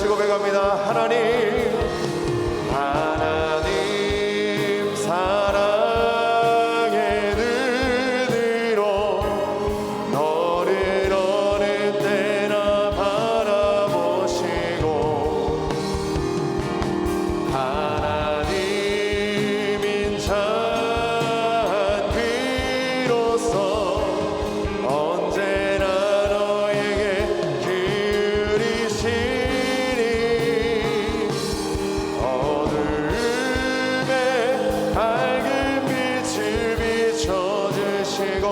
같이 고백합니다. 하나님 사랑의 눈으로 너를 어느 때나 바라보시고 하나님인 자 비로소 언제나 너에게 기울이시니 어둠에 밝은 빛을 비춰주시고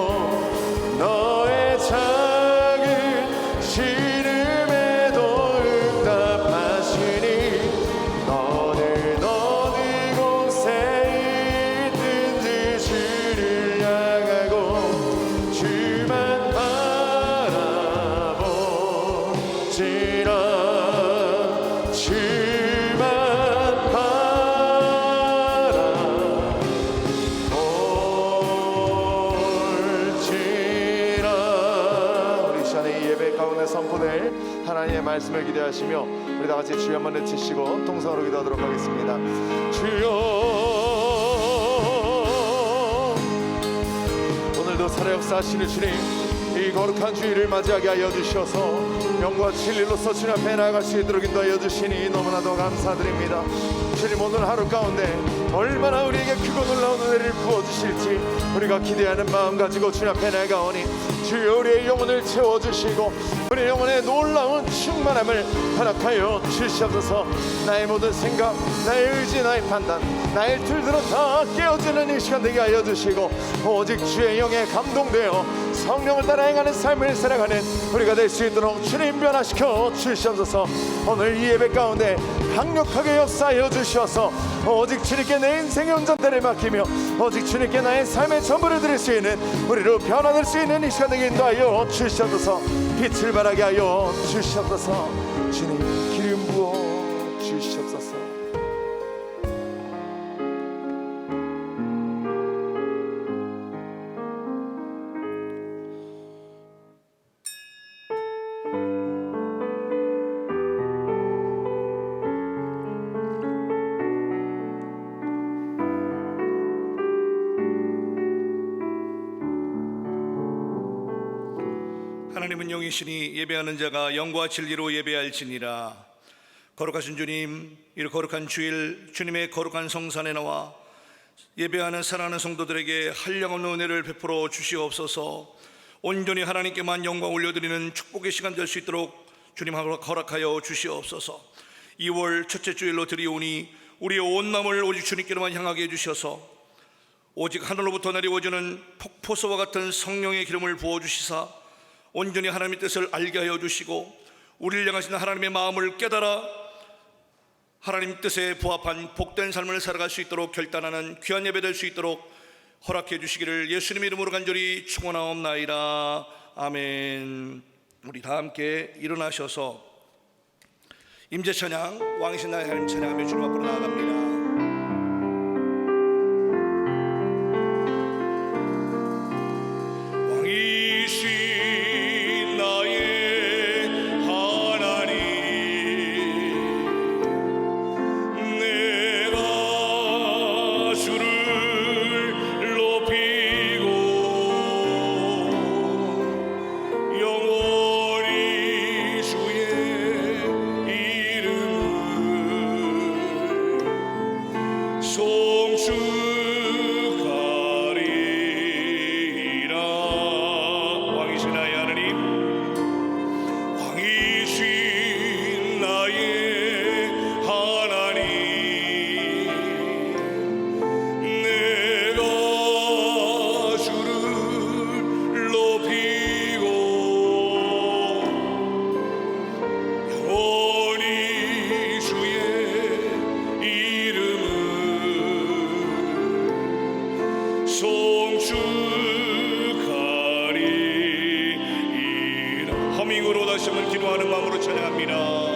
너의 작은 시름에도 응답하시니 너는 어느 곳에 있든지 주를 향하고 주만 바라보지라 주만 바라볼지라. 우리 시간에 이 예배 가운데 선포될 하나님의 말씀을 기대하시며 우리 다 같이 주여 한번 외치시고 통성으로 기도하도록 하겠습니다. 주여 오늘도 살아 역사하시는 주님, 이 거룩한 주일을 맞이하게 하여 주셔서 영과 진리로서 주님 앞에 나아갈 수 있도록 인도하여 주시니 너무나도 감사드립니다. 주님, 오늘 하루 가운데 얼마나 우리에게 크고 놀라운 은혜를 부어주실지 우리가 기대하는 마음 가지고 주님 앞에 나아가오니 주여 우리의 영혼을 채워주시고 우리의 영혼의 놀라운 충만함을 허락하여 주시옵소서. 나의 모든 생각, 나의 의지, 나의 판단, 나의 틀들은 다 깨어지는 이 시간 되게 하여 주시고 오직 주의 영에 감동되어 성령을 따라 행하는 삶을 살아가는 우리가 될 수 있도록 주님 변화시켜 주시옵소서. 오늘 이 예배 가운데 강력하게 역사하여 주셔서 오직 주님께 내 인생의 운전대를 맡기며 오직 주님께 나의 삶의 전부를 드릴 수 있는 우리로 변화될 수 있는 이 시간 되게 인도하여 주시옵소서. 빛을 발하게 하여 주시옵소서. 주님 기름 부어 주시옵소서. 하나님은 영이시니 예배하는 자가 영과 진리로 예배할지니라. 거룩하신 주님, 이 거룩한 주일 주님의 거룩한 성산에 나와 예배하는 사랑하는 성도들에게 한량없는 은혜를 베풀어 주시옵소서. 온전히 하나님께만 영광 올려드리는 축복의 시간 될 수 있도록 주님 허락하여 주시옵소서. 2월 첫째 주일로 드리오니 우리의 온 마음을 오직 주님께로만 향하게 해주셔서 오직 하늘로부터 내려오지는 폭포수와 같은 성령의 기름을 부어주시사 온전히 하나님의 뜻을 알게 하여 주시고 우리를 향하시는 하나님의 마음을 깨달아 하나님 뜻에 부합한 복된 삶을 살아갈 수 있도록 결단하는 귀한 예배 될 수 있도록 허락해 주시기를 예수님의 이름으로 간절히 축원하옵나이다. 아멘. 우리 다 함께 일어나셔서 임재 찬양, 왕이신 나의 하나님 찬양하며 주님 앞으로 나아갑니다. 허밍으로 다시 한번 기도하는 마음으로 찬양합니다.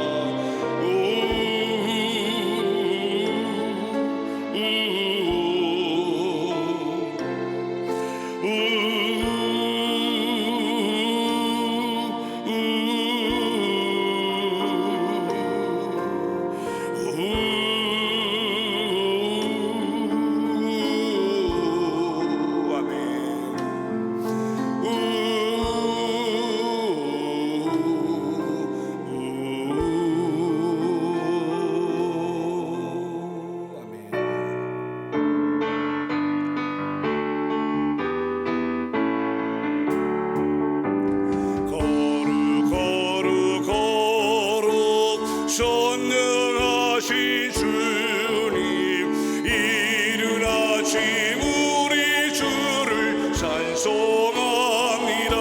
하신 주님, 이른 아침 우리 주를 찬송합니다.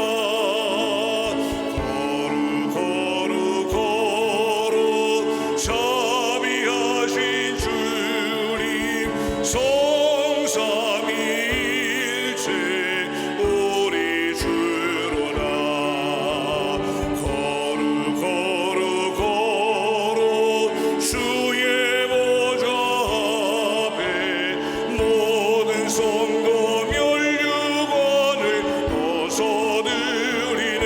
거룩 자비하신 주님, 성삼위일체 우리 주로라. 거룩 주의 보좌 앞에 모든 성도 멸류관을 벗어드리네.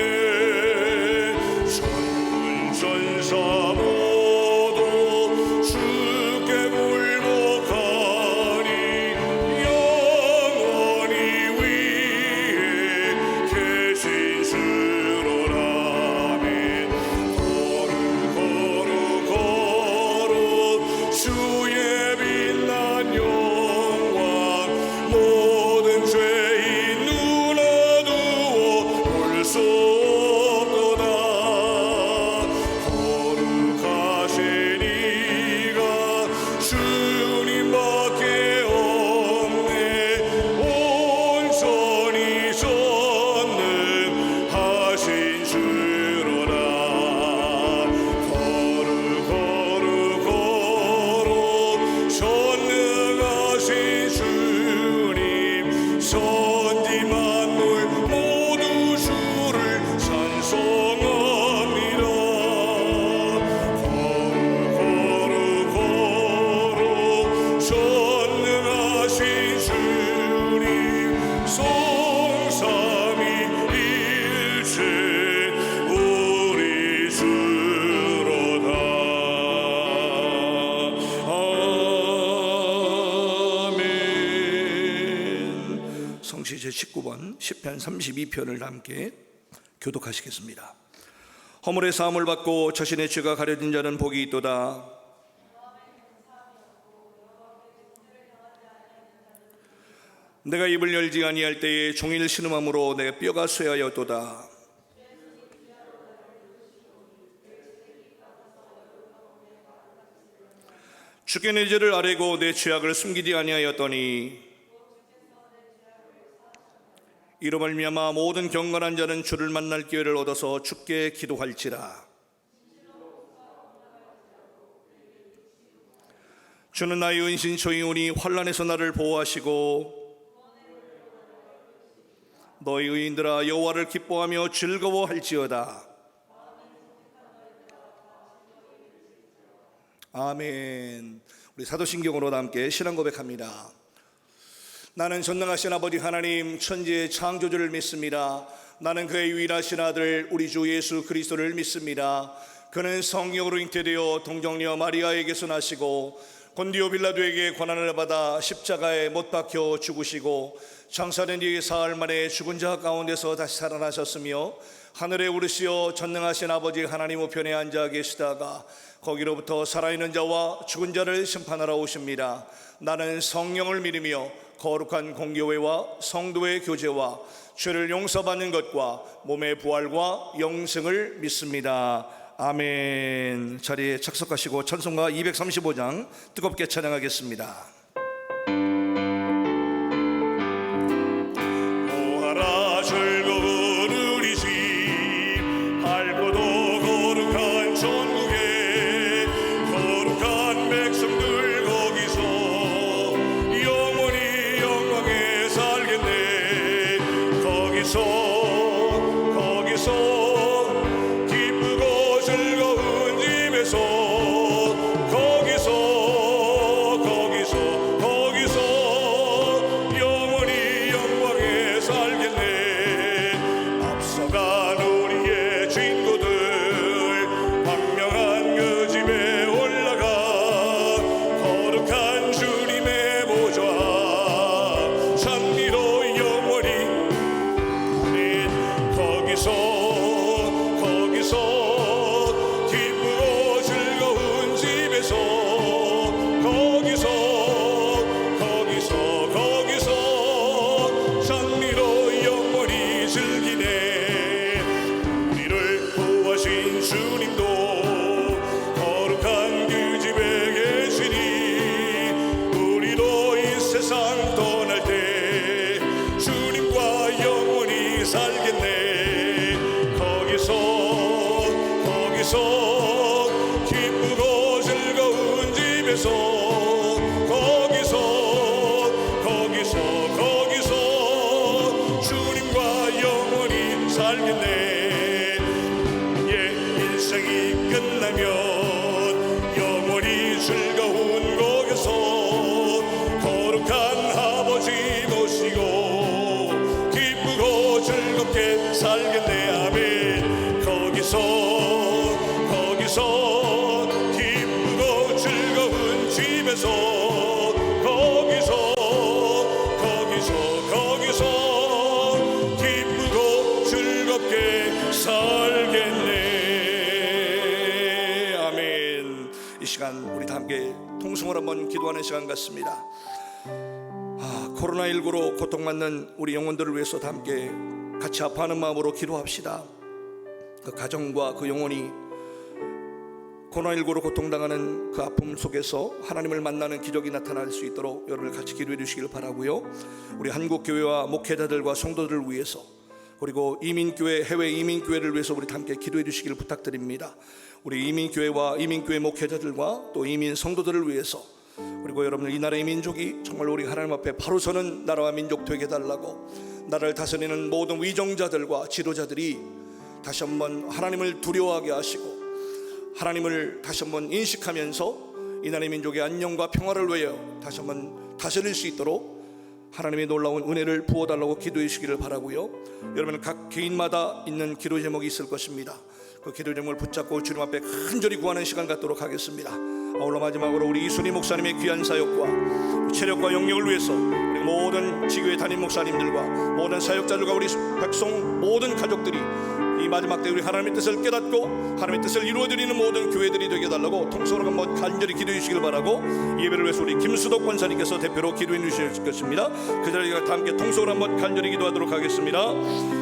천군 천사 모두 주께 굴복하니 영원히 위에 계신 주로라. 아멘. 거룩 주의 빛난 영광, 모든 죄인 눈 어두워 볼 수 없도다. 거룩하신 이가 주님밖에 없네. 온전히 전능하신 주로라. 거룩 전능하신 주님, 선지 만물 모두 주를 찬송합니다. 거룩 전능하신 주님, 성삼위일체 우리 주로다. 아멘. 성시 제19번 시편 32편을 함께 교독하시겠습니다. 허물의 사함을 받고 자신의 죄가 가려진 자는 복이 있도다. 내가 입을 열지 아니할 때에 종일 신음함으로 내 뼈가 쇠하였도다. 주께 내 죄를 아뢰고 내 죄악을 숨기지 아니하였더니 이로 말미암아 모든 경건한 자는 주를 만날 기회를 얻어서 주께 기도할지라. 주는 나의 은신처이오니 환난에서 나를 보호하시고 너희 의인들아 여호와를 기뻐하며 즐거워할지어다. 아멘. 우리 사도신경으로 함께 신앙 고백합니다. 나는 전능하신 아버지 하나님 천지의 창조주를 믿습니다. 나는 그의 유일하신 아들 우리 주 예수 그리스도를 믿습니다. 그는 성령으로 잉태되어 동정녀 마리아에게서 나시고 본디오 빌라도에게 고난을 받아 십자가에 못 박혀 죽으시고 장사된 뒤 사흘 만에 죽은 자 가운데서 다시 살아나셨으며 하늘에 오르시어 전능하신 아버지 하나님 우편에 앉아 계시다가 거기로부터 살아있는 자와 죽은 자를 심판하러 오십니다. 나는 성령을 믿으며 거룩한 공교회와 성도의 교제와 죄를 용서받는 것과 몸의 부활과 영생을 믿습니다. 아멘. 자리에 착석하시고 찬송가 235장 뜨겁게 찬양하겠습니다. 오하라 즐거운 우리 집 밝고도 거룩한 천국에 거룩한 백성들 거기서 영원히 영광에 살겠네. 거기서 기쁘고 즐거운 집에서 거기서 거기서 주님과 영원히 살겠네. 인생이 끝나면 영원히 즐거운 거기서 거룩한 아버지 모시고 기쁘고 즐겁게 살겠네. 아멘. 거기서 기쁘고 즐거운 집에서 거기서 기쁘고 즐겁게 살겠네. 아멘. 이 시간 우리 다 함께 통성으로 한번 기도하는 시간 같습니다. 코로나19로 고통받는 우리 영혼들을 위해서 다 함께 같이 아파하는 마음으로 기도합시다. 그 가정과 그 영혼이 코로나19로 고통당하는 그 아픔 속에서 하나님을 만나는 기적이 나타날 수 있도록 여러분을 같이 기도해 주시길 바라고요. 우리 한국교회와 목회자들과 성도들을 위해서, 그리고 이민교회, 해외 이민교회를 위해서 우리 함께 기도해 주시길 부탁드립니다. 우리 이민교회와 이민교회 목회자들과 또 이민 성도들을 위해서, 그리고 여러분들 이 나라의 민족이 정말 우리 하나님 앞에 바로 서는 나라와 민족 되게 해달라고, 나라를 다스리는 모든 위정자들과 지도자들이 다시 한번 하나님을 두려워하게 하시고 하나님을 다시 한번 인식하면서 이 나라의 민족의 안녕과 평화를 위하여 다시 한번 다스릴 수 있도록 하나님의 놀라운 은혜를 부어달라고 기도해 주시기를 바라고요. 여러분 각 개인마다 있는 기도 제목이 있을 것입니다. 그 기도 제목을 붙잡고 주님 앞에 간절히 구하는 시간 갖도록 하겠습니다. 아울러 마지막으로 우리 이순희 목사님의 귀한 사역과 체력과 영역을 위해서 우리 모든 지교회 담임 목사님들과 모든 사역자들과 우리 백성 모든 가족들이 이 마지막 때 우리 하나님의 뜻을 깨닫고 하나님의 뜻을 이루어드리는 모든 교회들이 되게 해달라고 통성으로 한번 간절히 기도해 주시길 바라고, 예배를 위해서 우리 김수덕 권사님께서 대표로 기도해 주실 것입니다. 그 자리에 다 함께 통성으로 한번 간절히 기도하도록 하겠습니다.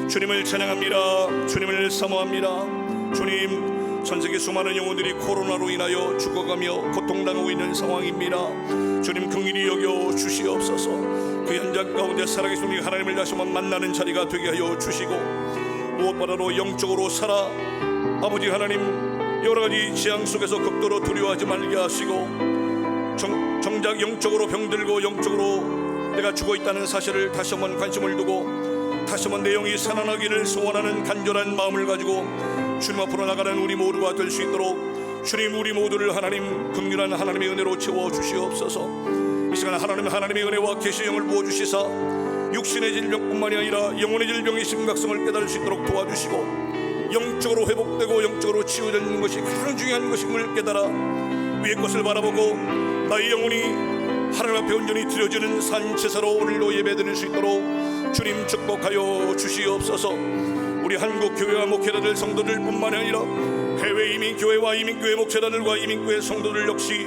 주님을 찬양합니다. 주님을 사모합니다. 주님, 전 세계 수많은 영혼들이 코로나로 인하여 죽어가며 고통당하고 있는 상황입니다. 주님 긍휼히 여겨 주시옵소서. 그 현장 가운데 살아계신 우리 하나님을 다시 한번 만나는 자리가 되게 하여 주시고, 무엇보다도 영적으로 살아 아버지 하나님 여러가지 재앙 속에서 극도로 두려워하지 말게 하시고, 정작 영적으로 병들고 영적으로 내가 죽어있다는 사실을 다시 한번 관심을 두고 다시 한번 내 영이 살아나기를 소원하는 간절한 마음을 가지고 주님 앞으로 나가는 우리 모두가 될 수 있도록 주님 우리 모두를 하나님 긍휼한 하나님의 은혜로 채워주시옵소서. 이 시간 하나님의 은혜와 계시의 영을 부어주시사 육신의 질병뿐만이 아니라 영혼의 영의 심각성을 깨달을 수 있도록 도와주시고, 영적으로 회복되고 영적으로 치유되는 것이 가장 중요한 것임을 깨달아 위의 것을 바라보고 나의 영혼이 하나님 앞에 온전히 드려지는 산제사로 오늘도 예배드릴 수 있도록 주님 축복하여 주시옵소서. 우리 한국 교회와 목회자들 성도들 뿐만이 아니라 해외 이민교회와 이민교회 목회자들과 이민교회 성도들 역시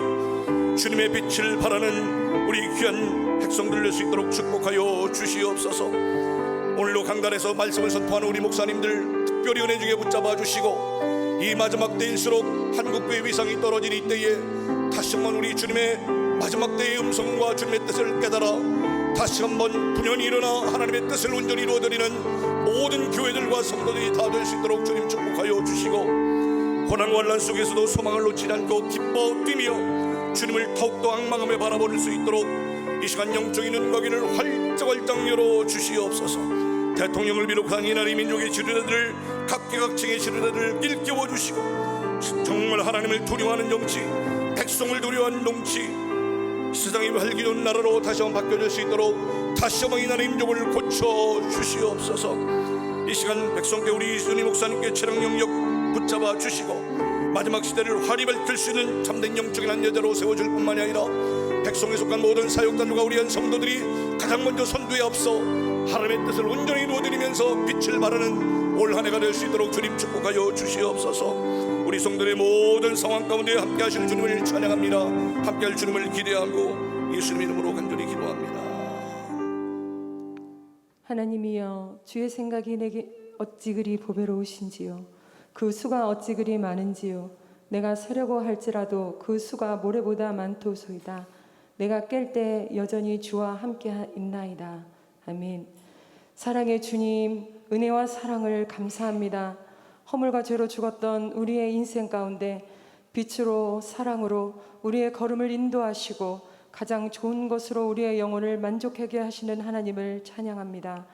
주님의 빛을 바라는 우리 귀한 백성들 될 수 있도록 축복하여 주시옵소서. 오늘도 강단에서 말씀을 선포하는 우리 목사님들 특별히 은혜 중에 붙잡아 주시고, 이 마지막 때일수록 한국교회 위상이 떨어진 이 때에 다시 한번 우리 주님의 마지막 때의 음성과 주님의 뜻을 깨달아 다시 한번 분연히 일어나 하나님의 뜻을 온전히 이루어드리는 모든 교회들과 성도들이 다 될 수 있도록 주님 축복하여 주시고, 고난 환난 속에서도 소망을 놓지 않고 기뻐 뛰며 주님을 더욱더 악망하며 바라볼 수 있도록 이 시간 영적인 눈가기를 활짝 열어 주시옵소서. 대통령을 비롯한 이 나라의 민족의 지도자들을 각계각층의 지도자들을 일깨워 주시고, 정말 하나님을 두려워하는 정치, 백성을 두려워하는 정치, 세상이 활기운 나라로 다시 한번 바뀌어질 수 있도록 다시 한번 이 나라의 민족을 고쳐 주시옵소서. 이 시간 백성께 우리 이순희 목사님께 체력 영역 붙잡아 주시고, 마지막 시대를 활이 밝힐 수 있는 참된 영적인 한 여자로 세워줄 뿐만이 아니라 백성에 속한 모든 사역단과 우리 한 성도들이 가장 먼저 선두에 앞서 하나님의 뜻을 온전히 이루어드리면서 빛을 발하는 올 한 해가 될 수 있도록 주님 축복하여 주시옵소서. 우리 성도들의 모든 상황 가운데 함께 하시는 주님을 찬양합니다. 함께 할 주님을 기대하고 예수님 이름으로 간절히 기도합니다. 하나님이여, 주의 생각이 내게 어찌 그리 보배로우신지요, 그 수가 어찌 그리 많은지요. 내가 세려고 할지라도 그 수가 모래보다 많도소이다. 내가 깰 때 여전히 주와 함께 있나이다. 아멘. 사랑의 주님, 은혜와 사랑을 감사합니다. 허물과 죄로 죽었던 우리의 인생 가운데 빛으로 사랑으로 우리의 걸음을 인도하시고 가장 좋은 것으로 우리의 영혼을 만족하게 하시는 하나님을 찬양합니다.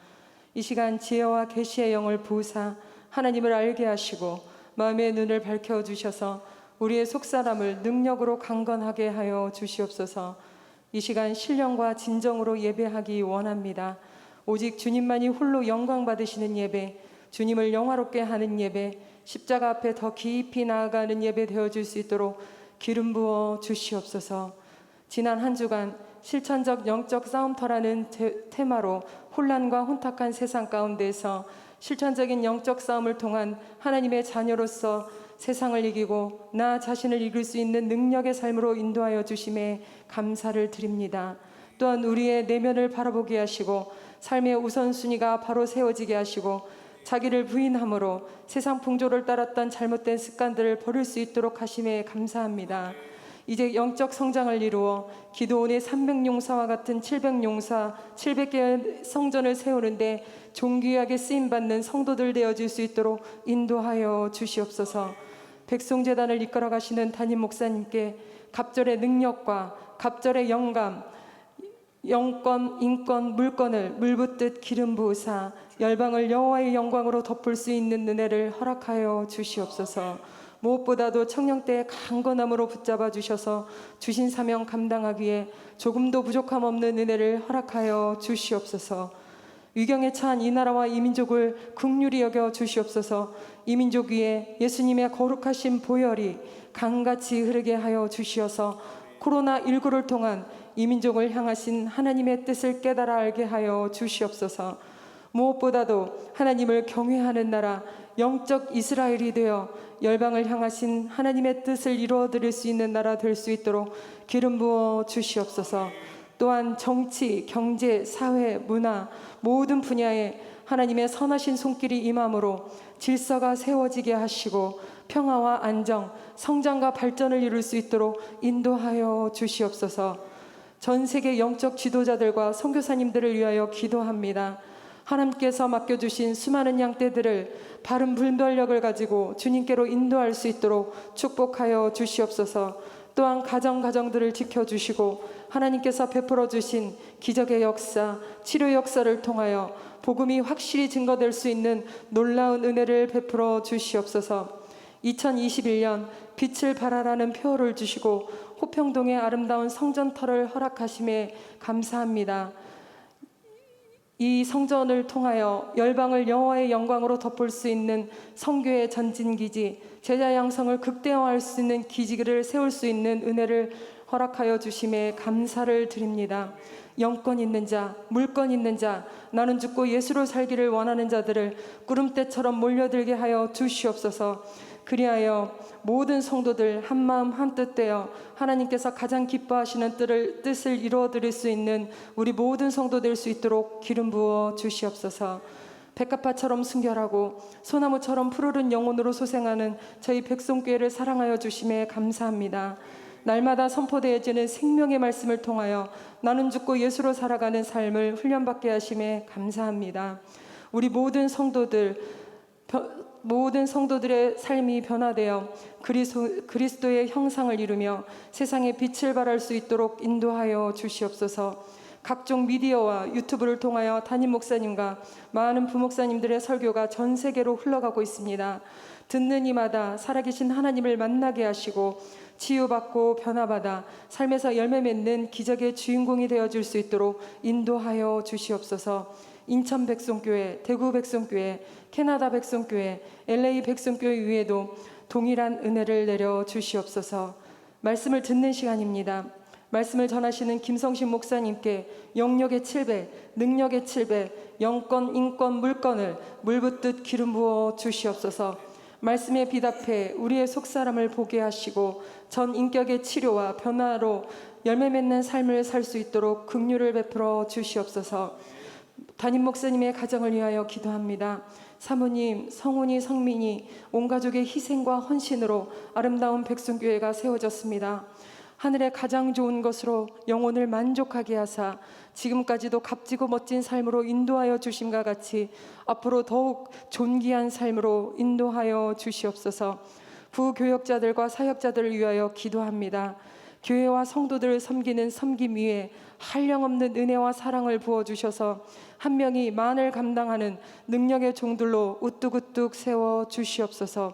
이 시간 지혜와 계시의 영을 부으사 하나님을 알게 하시고 마음의 눈을 밝혀주셔서 우리의 속사람을 능력으로 강건하게 하여 주시옵소서. 이 시간 신령과 진정으로 예배하기 원합니다. 오직 주님만이 홀로 영광 받으시는 예배, 주님을 영화롭게 하는 예배, 십자가 앞에 더 깊이 나아가는 예배 되어줄 수 있도록 기름 부어 주시옵소서. 지난 한 주간 실천적 영적 싸움터라는 테마로 혼란과 혼탁한 세상 가운데서 실천적인 영적 싸움을 통한 하나님의 자녀로서 세상을 이기고 나 자신을 이길 수 있는 능력의 삶으로 인도하여 주심에 감사를 드립니다. 또한 우리의 내면을 바라보게 하시고 삶의 우선순위가 바로 세워지게 하시고 자기를 부인함으로 세상 풍조를 따랐던 잘못된 습관들을 버릴 수 있도록 하심에 감사합니다. 이제 영적 성장을 이루어 기도원의 300용사와 같은 700용사, 700개의 성전을 세우는데 존귀하게 쓰임받는 성도들 되어질 수 있도록 인도하여 주시옵소서. 백송재단을 이끌어 가시는 담임 목사님께 갑절의 능력과 갑절의 영감, 영권, 인권, 물권을 물붓듯 기름 부으사 열방을 여호와의 영광으로 덮을 수 있는 은혜를 허락하여 주시옵소서. 무엇보다도 청령 때의 강건함으로 붙잡아 주셔서 주신 사명 감당하기에 조금도 부족함 없는 은혜를 허락하여 주시옵소서. 위경에 처한 이 나라와 이 민족을 긍휼히 여겨 주시옵소서. 이 민족 위에 예수님의 거룩하신 보혈이 강같이 흐르게 하여 주시어서 코로나19를 통한 이 민족을 향하신 하나님의 뜻을 깨달아 알게 하여 주시옵소서. 무엇보다도 하나님을 경외하는 나라, 영적 이스라엘이 되어 열방을 향하신 하나님의 뜻을 이루어 드릴 수 있는 나라 될 수 있도록 기름 부어 주시옵소서. 또한 정치, 경제, 사회, 문화 모든 분야에 하나님의 선하신 손길이 임함으로 질서가 세워지게 하시고 평화와 안정, 성장과 발전을 이룰 수 있도록 인도하여 주시옵소서. 전 세계 영적 지도자들과 선교사님들을 위하여 기도합니다. 하나님께서 맡겨주신 수많은 양떼들을 바른 분별력을 가지고 주님께로 인도할 수 있도록 축복하여 주시옵소서. 또한 가정들을 지켜주시고 하나님께서 베풀어 주신 기적의 역사, 치료 역사를 통하여 복음이 확실히 증거될 수 있는 놀라운 은혜를 베풀어 주시옵소서. 2021년 빛을 발하라는 표어를 주시고 호평동의 아름다운 성전터를 허락하심에 감사합니다. 이 성전을 통하여 열방을 여호와의 영광으로 덮을 수 있는 선교의 전진기지, 제자 양성을 극대화할 수 있는 기지를 세울 수 있는 은혜를 허락하여 주심에 감사를 드립니다. 영권 있는 자, 물권 있는 자, 나는 죽고 예수로 살기를 원하는 자들을 구름대처럼 몰려들게 하여 주시옵소서. 그리하여 모든 성도들 한마음 한뜻 되어 하나님께서 가장 기뻐하시는 뜻을 이루어 드릴 수 있는 우리 모든 성도 될 수 있도록 기름 부어 주시옵소서. 백합화처럼 순결하고 소나무처럼 푸르른 영혼으로 소생하는 저희 백성교회를 사랑하여 주심에 감사합니다. 날마다 선포되어지는 생명의 말씀을 통하여 나는 죽고 예수로 살아가는 삶을 훈련받게 하심에 감사합니다. 우리 모든 성도들의 삶이 변화되어 그리스도의 형상을 이루며 세상에 빛을 발할 수 있도록 인도하여 주시옵소서. 각종 미디어와 유튜브를 통하여 담임 목사님과 많은 부목사님들의 설교가 전 세계로 흘러가고 있습니다. 듣는 이마다 살아계신 하나님을 만나게 하시고 치유받고 변화받아 삶에서 열매 맺는 기적의 주인공이 되어줄 수 있도록 인도하여 주시옵소서. 인천 백성교회, 대구 백성교회, 캐나다 백성교회, LA 백성교회 위에도 동일한 은혜를 내려 주시옵소서. 말씀을 듣는 시간입니다. 말씀을 전하시는 김성신 목사님께 영역의 7배, 능력의 7배, 영권, 인권, 물권을 물붓듯 기름 부어 주시옵소서. 말씀에 비답해 우리의 속사람을 보게 하시고 전 인격의 치료와 변화로 열매 맺는 삶을 살 수 있도록 긍휼을 베풀어 주시옵소서. 담임 목사님의 가정을 위하여 기도합니다. 사모님, 성훈이, 성민이 온 가족의 희생과 헌신으로 아름다운 백성교회가 세워졌습니다. 하늘의 가장 좋은 것으로 영혼을 만족하게 하사 지금까지도 값지고 멋진 삶으로 인도하여 주심과 같이 앞으로 더욱 존귀한 삶으로 인도하여 주시옵소서. 부교역자들과 사역자들을 위하여 기도합니다. 교회와 성도들을 섬기는 섬김 위에 한량없는 은혜와 사랑을 부어주셔서 한 명이 만을 감당하는 능력의 종들로 우뚝우뚝 세워주시옵소서.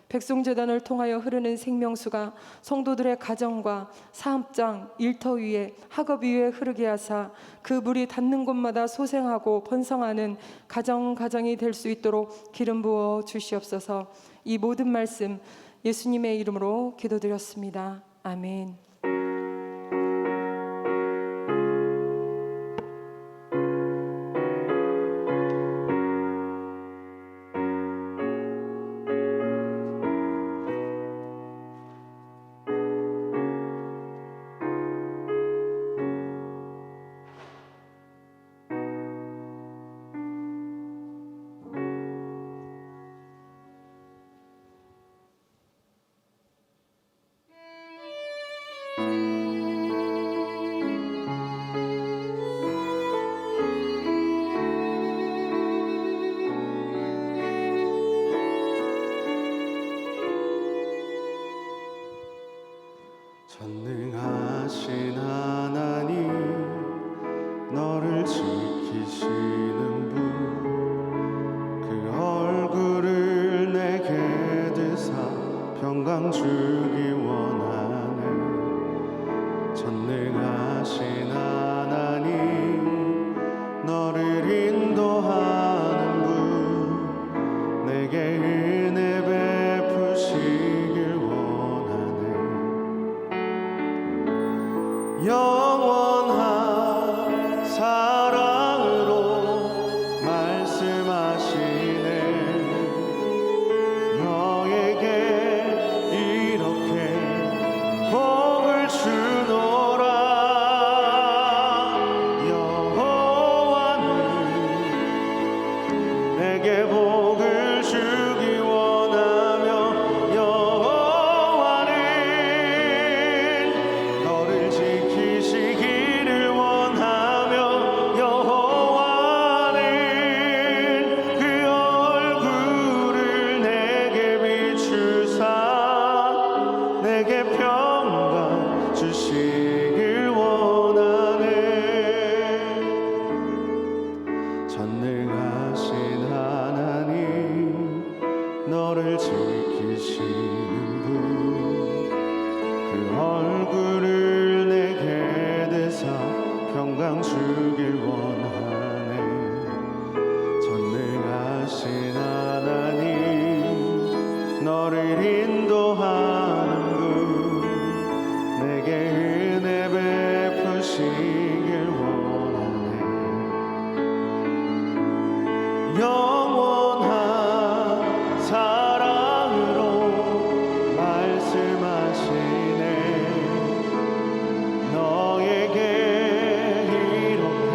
백송재단을 통하여 흐르는 생명수가 성도들의 가정과 사업장, 일터 위에, 학업 위에 흐르게 하사 그 물이 닿는 곳마다 소생하고 번성하는 가정이 될 수 있도록 기름 부어 주시옵소서. 이 모든 말씀 예수님의 이름으로 기도드렸습니다. 아멘. 전능하신 하나님, 너를 지키시는 분, 그 얼굴을 내게 드사 평강 주기 원하네. 전능하신 하나님, 너를 인도하는 분, 내게 은혜 베푸시길 원하네. 영원한 사랑으로 말씀하시네. 너에게 이렇게 복을 주노라. 여호와는 내게 복을 주기 원하며, 여호와는 너를 지키시기를 원하며, 여호와는 그 얼굴을 내게 비추사 내게 평강 주시길 원하네. 전능하신 하나님, 너를 지키시는 분, 그 얼굴을 내게 대사 평강 주길 원하네. 전능하신 하나님, 너를 인도하는 분, 내게 은혜 베푸시길 원하네. 영원한 사랑으로 말씀하시네. 너에게 이렇게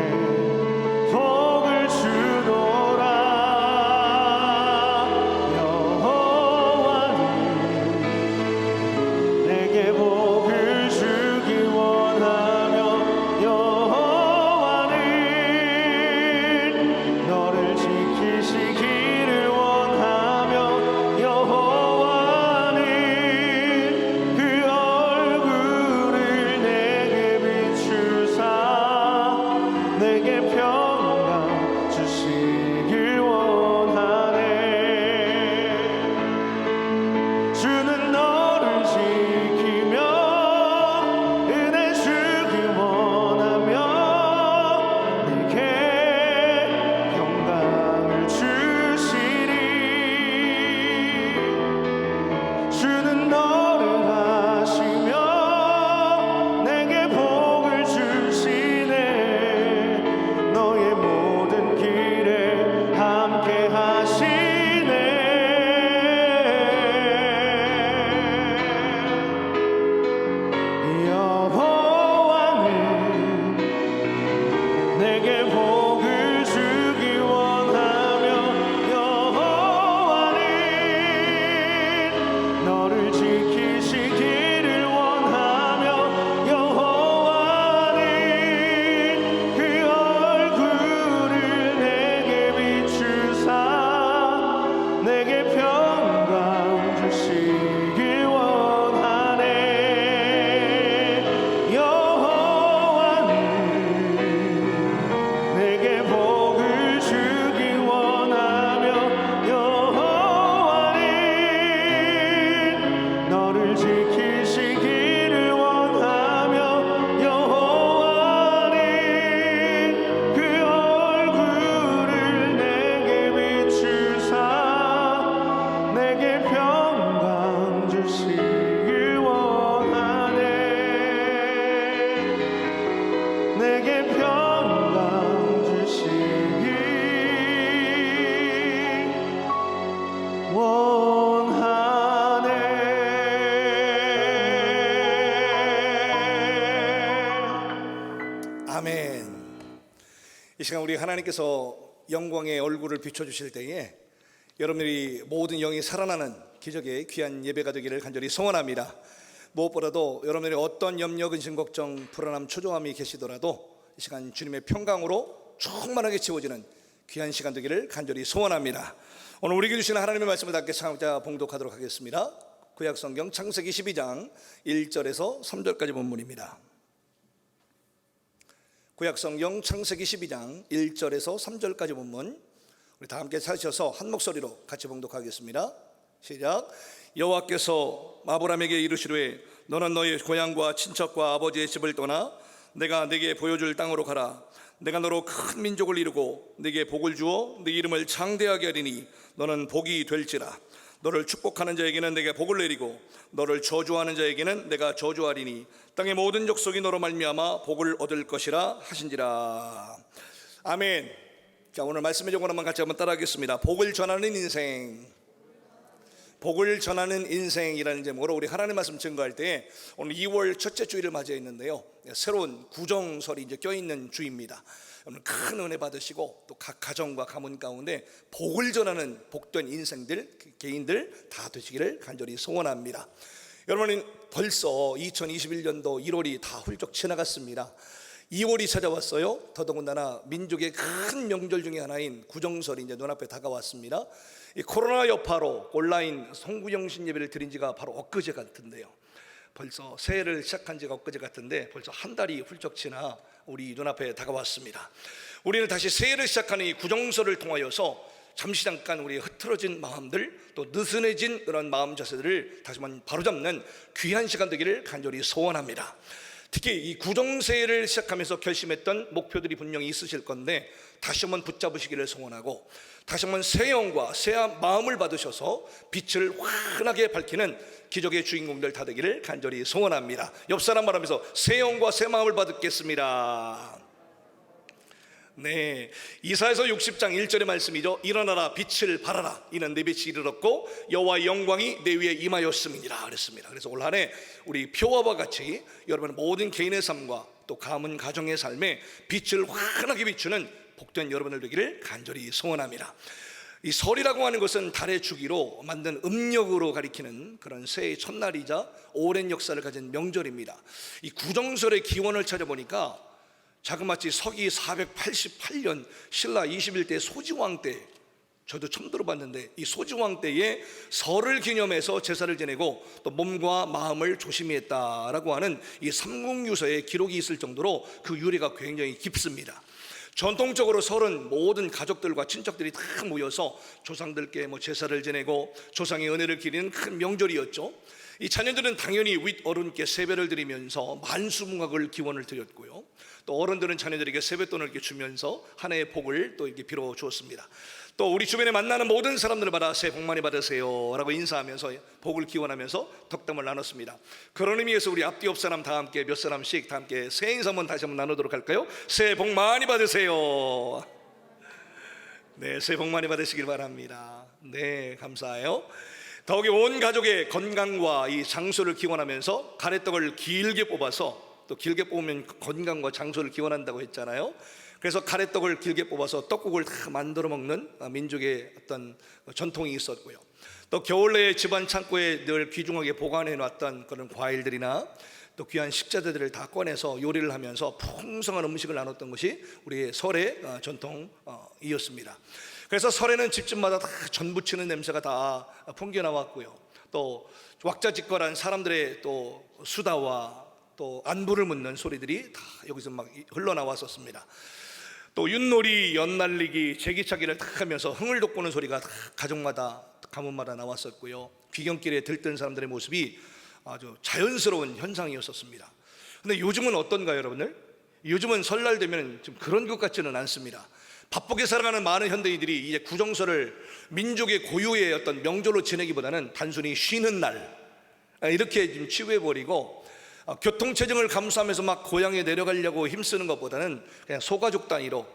복을 주노라. 여호와는 내게 복을 주기 원하며, 여호와는 너를 지키시 아멘. 이 시간 우리 하나님께서 영광의 얼굴을 비춰주실 때에 여러분들이 모든 영이 살아나는 기적의 귀한 예배가 되기를 간절히 소원합니다. 무엇보다도 여러분들이 어떤 염려, 근심, 걱정, 불안함, 초조함이 계시더라도 이 시간 주님의 평강으로 충만하게 채워지는 귀한 시간 되기를 간절히 소원합니다. 오늘 우리에게 주시는 하나님의 말씀을 함께 참자 봉독하도록 하겠습니다. 구약성경 창세기 12장 1절에서 3절까지 본문입니다. 구약성경 창세기 12장 1절에서 3절까지 본문, 우리 다 함께 찾으셔서 한 목소리로 같이 봉독하겠습니다. 시작. 여호와께서 아브라함에게 이르시되 너는 너의 고향과 친척과 아버지의 집을 떠나 내가 네게 보여줄 땅으로 가라. 내가 너로 큰 민족을 이루고 네게 복을 주어 네 이름을 장대하게 하리니 너는 복이 될지라. 너를 축복하는 자에게는 내가 복을 내리고 너를 저주하는 자에게는 내가 저주하리니 땅의 모든 족속이 너로 말미암아 복을 얻을 것이라 하신지라. 아멘. 자, 오늘 말씀의 제목 한번 같이 한번 따라하겠습니다. 복을 전하는 인생. 복을 전하는 인생이라는 제목으로 우리 하나님 말씀 증거할 때 오늘 2월 첫째 주일을 맞이해 있는데요, 새로운 구정설이 이제 껴있는 주입니다. 오늘 큰 은혜 받으시고 또 각 가정과 가문 가운데 복을 전하는 복된 인생들, 개인들 다 되시기를 간절히 소원합니다. 여러분, 벌써 2021년도 1월이 다 훌쩍 지나갔습니다. 2월이 찾아왔어요. 더더군다나 민족의 큰 명절 중에 하나인 구정설이 이제 눈앞에 다가왔습니다. 이 코로나 여파로 온라인 송구영신 예배를 드린 지가 바로 엊그제 같은데요, 벌써 새해를 시작한 지가 엊그제 같은데 벌써 한 달이 훌쩍 지나 우리 눈앞에 다가왔습니다. 우리는 다시 새해를 시작하는 이 구정설을 통하여서 잠시 잠깐 우리의 흐트러진 마음들, 또 느슨해진 그런 마음 자세들을 다시 한번 바로잡는 귀한 시간 되기를 간절히 소원합니다. 특히 이 구정새해를 시작하면서 결심했던 목표들이 분명히 있으실 건데 다시 한번 붙잡으시기를 소원하고, 다시 한번 새 영과 새 마음을 받으셔서 빛을 환하게 밝히는 기적의 주인공들 다 되기를 간절히 소원합니다. 옆 사람 말하면서 새 영과 새 마음을 받겠습니다. 네, 이사야서 60장 1절의 말씀이죠. 일어나라, 빛을 발하라. 이는 내 빛이 이르렀고 여호와의 영광이 내 위에 임하였음이니라 그랬습니다. 그래서 올 한 해 우리 표와와 같이 여러분의 모든 개인의 삶과 또 가문 가정의 삶에 빛을 환하게 비추는 복된 여러분들 되기를 간절히 소원합니다. 이 설이라고 하는 것은 달의 주기로 만든 음력으로 가리키는 그런 새해의 첫날이자 오랜 역사를 가진 명절입니다. 이 구정설의 기원을 찾아보니까 자그마치 서기 488년 신라 21대 소지왕 때, 저도 처음 들어봤는데 이 소지왕 때에 설을 기념해서 제사를 지내고 또 몸과 마음을 조심히 했다라고 하는 이 삼국유서에 기록이 있을 정도로 그 유래가 굉장히 깊습니다. 전통적으로 설은 모든 가족들과 친척들이 다 모여서 조상들께 제사를 지내고 조상의 은혜를 기리는 큰 명절이었죠. 이 자녀들은 당연히 윗어른께 세배를 드리면서 만수무강을 기원을 드렸고요, 또 어른들은 자녀들에게 세뱃돈을 이렇게 주면서 한 해의 복을 또 이렇게 빌어 주었습니다. 또 우리 주변에 만나는 모든 사람들을 받아 새해 복 많이 받으세요 라고 인사하면서 복을 기원하면서 덕담을 나눴습니다. 그런 의미에서 우리 앞뒤 옆 사람 다 함께 몇 사람씩 다 함께 새해 인사 한번 다시 한번 나누도록 할까요? 새해 복 많이 받으세요. 네, 새해 복 많이 받으시길 바랍니다. 네, 감사해요. 더욱이 온 가족의 건강과 이 장수를 기원하면서 가래떡을 길게 뽑아서, 또 길게 뽑으면 건강과 장수를 기원한다고 했잖아요. 그래서 가래떡을 길게 뽑아서 떡국을 다 만들어 먹는 민족의 어떤 전통이 있었고요, 또 겨울 내에 집안 창고에 늘 귀중하게 보관해 놨던 그런 과일들이나 또 귀한 식자재들을 다 꺼내서 요리를 하면서 풍성한 음식을 나눴던 것이 우리의 설의 전통이었습니다. 그래서 설에는 집집마다 다 전 부치는 냄새가 다 풍겨 나왔고요, 또 왁자지껄한 사람들의 또 수다와 또 안부를 묻는 소리들이 다 여기서 막 흘러나왔었습니다. 또 윷놀이, 연날리기, 제기차기를 다 하면서 흥을 돋구는 소리가 다 가정마다 가문마다 나왔었고요, 귀경길에 들뜬 사람들의 모습이 아주 자연스러운 현상이었었습니다. 근데 요즘은 어떤가요, 여러분들? 요즘은 설날 되면 좀 그런 것 같지는 않습니다. 바쁘게 살아가는 많은 현대인들이 이제 구정설을 민족의 고유의 어떤 명절로 지내기보다는 단순히 쉬는 날 이렇게 좀 치부해버리고, 교통체증을 감수하면서 막 고향에 내려가려고 힘쓰는 것보다는 그냥 소가족 단위로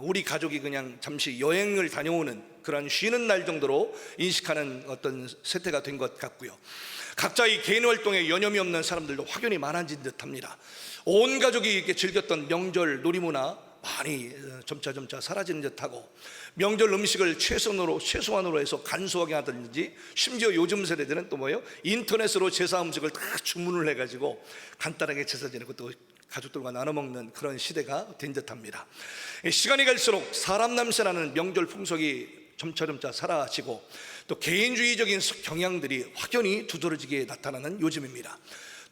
우리 가족이 그냥 잠시 여행을 다녀오는 그런 쉬는 날 정도로 인식하는 어떤 세태가 된 것 같고요. 각자의 개인 활동에 여념이 없는 사람들도 확연히 많아진 듯합니다. 온 가족이 이렇게 즐겼던 명절 놀이문화 많이 점차 사라지는 듯하고, 명절 음식을 최소한으로 해서 간소하게 하든지, 심지어 요즘 세대들은 또 뭐예요? 인터넷으로 제사 음식을 다 주문을 해가지고 간단하게 제사 지내고 또 가족들과 나눠 먹는 그런 시대가 된 듯합니다. 시간이 갈수록 사람 냄새나는 명절 풍속이 점차 사라지고, 또 개인주의적인 경향들이 확연히 두드러지게 나타나는 요즘입니다.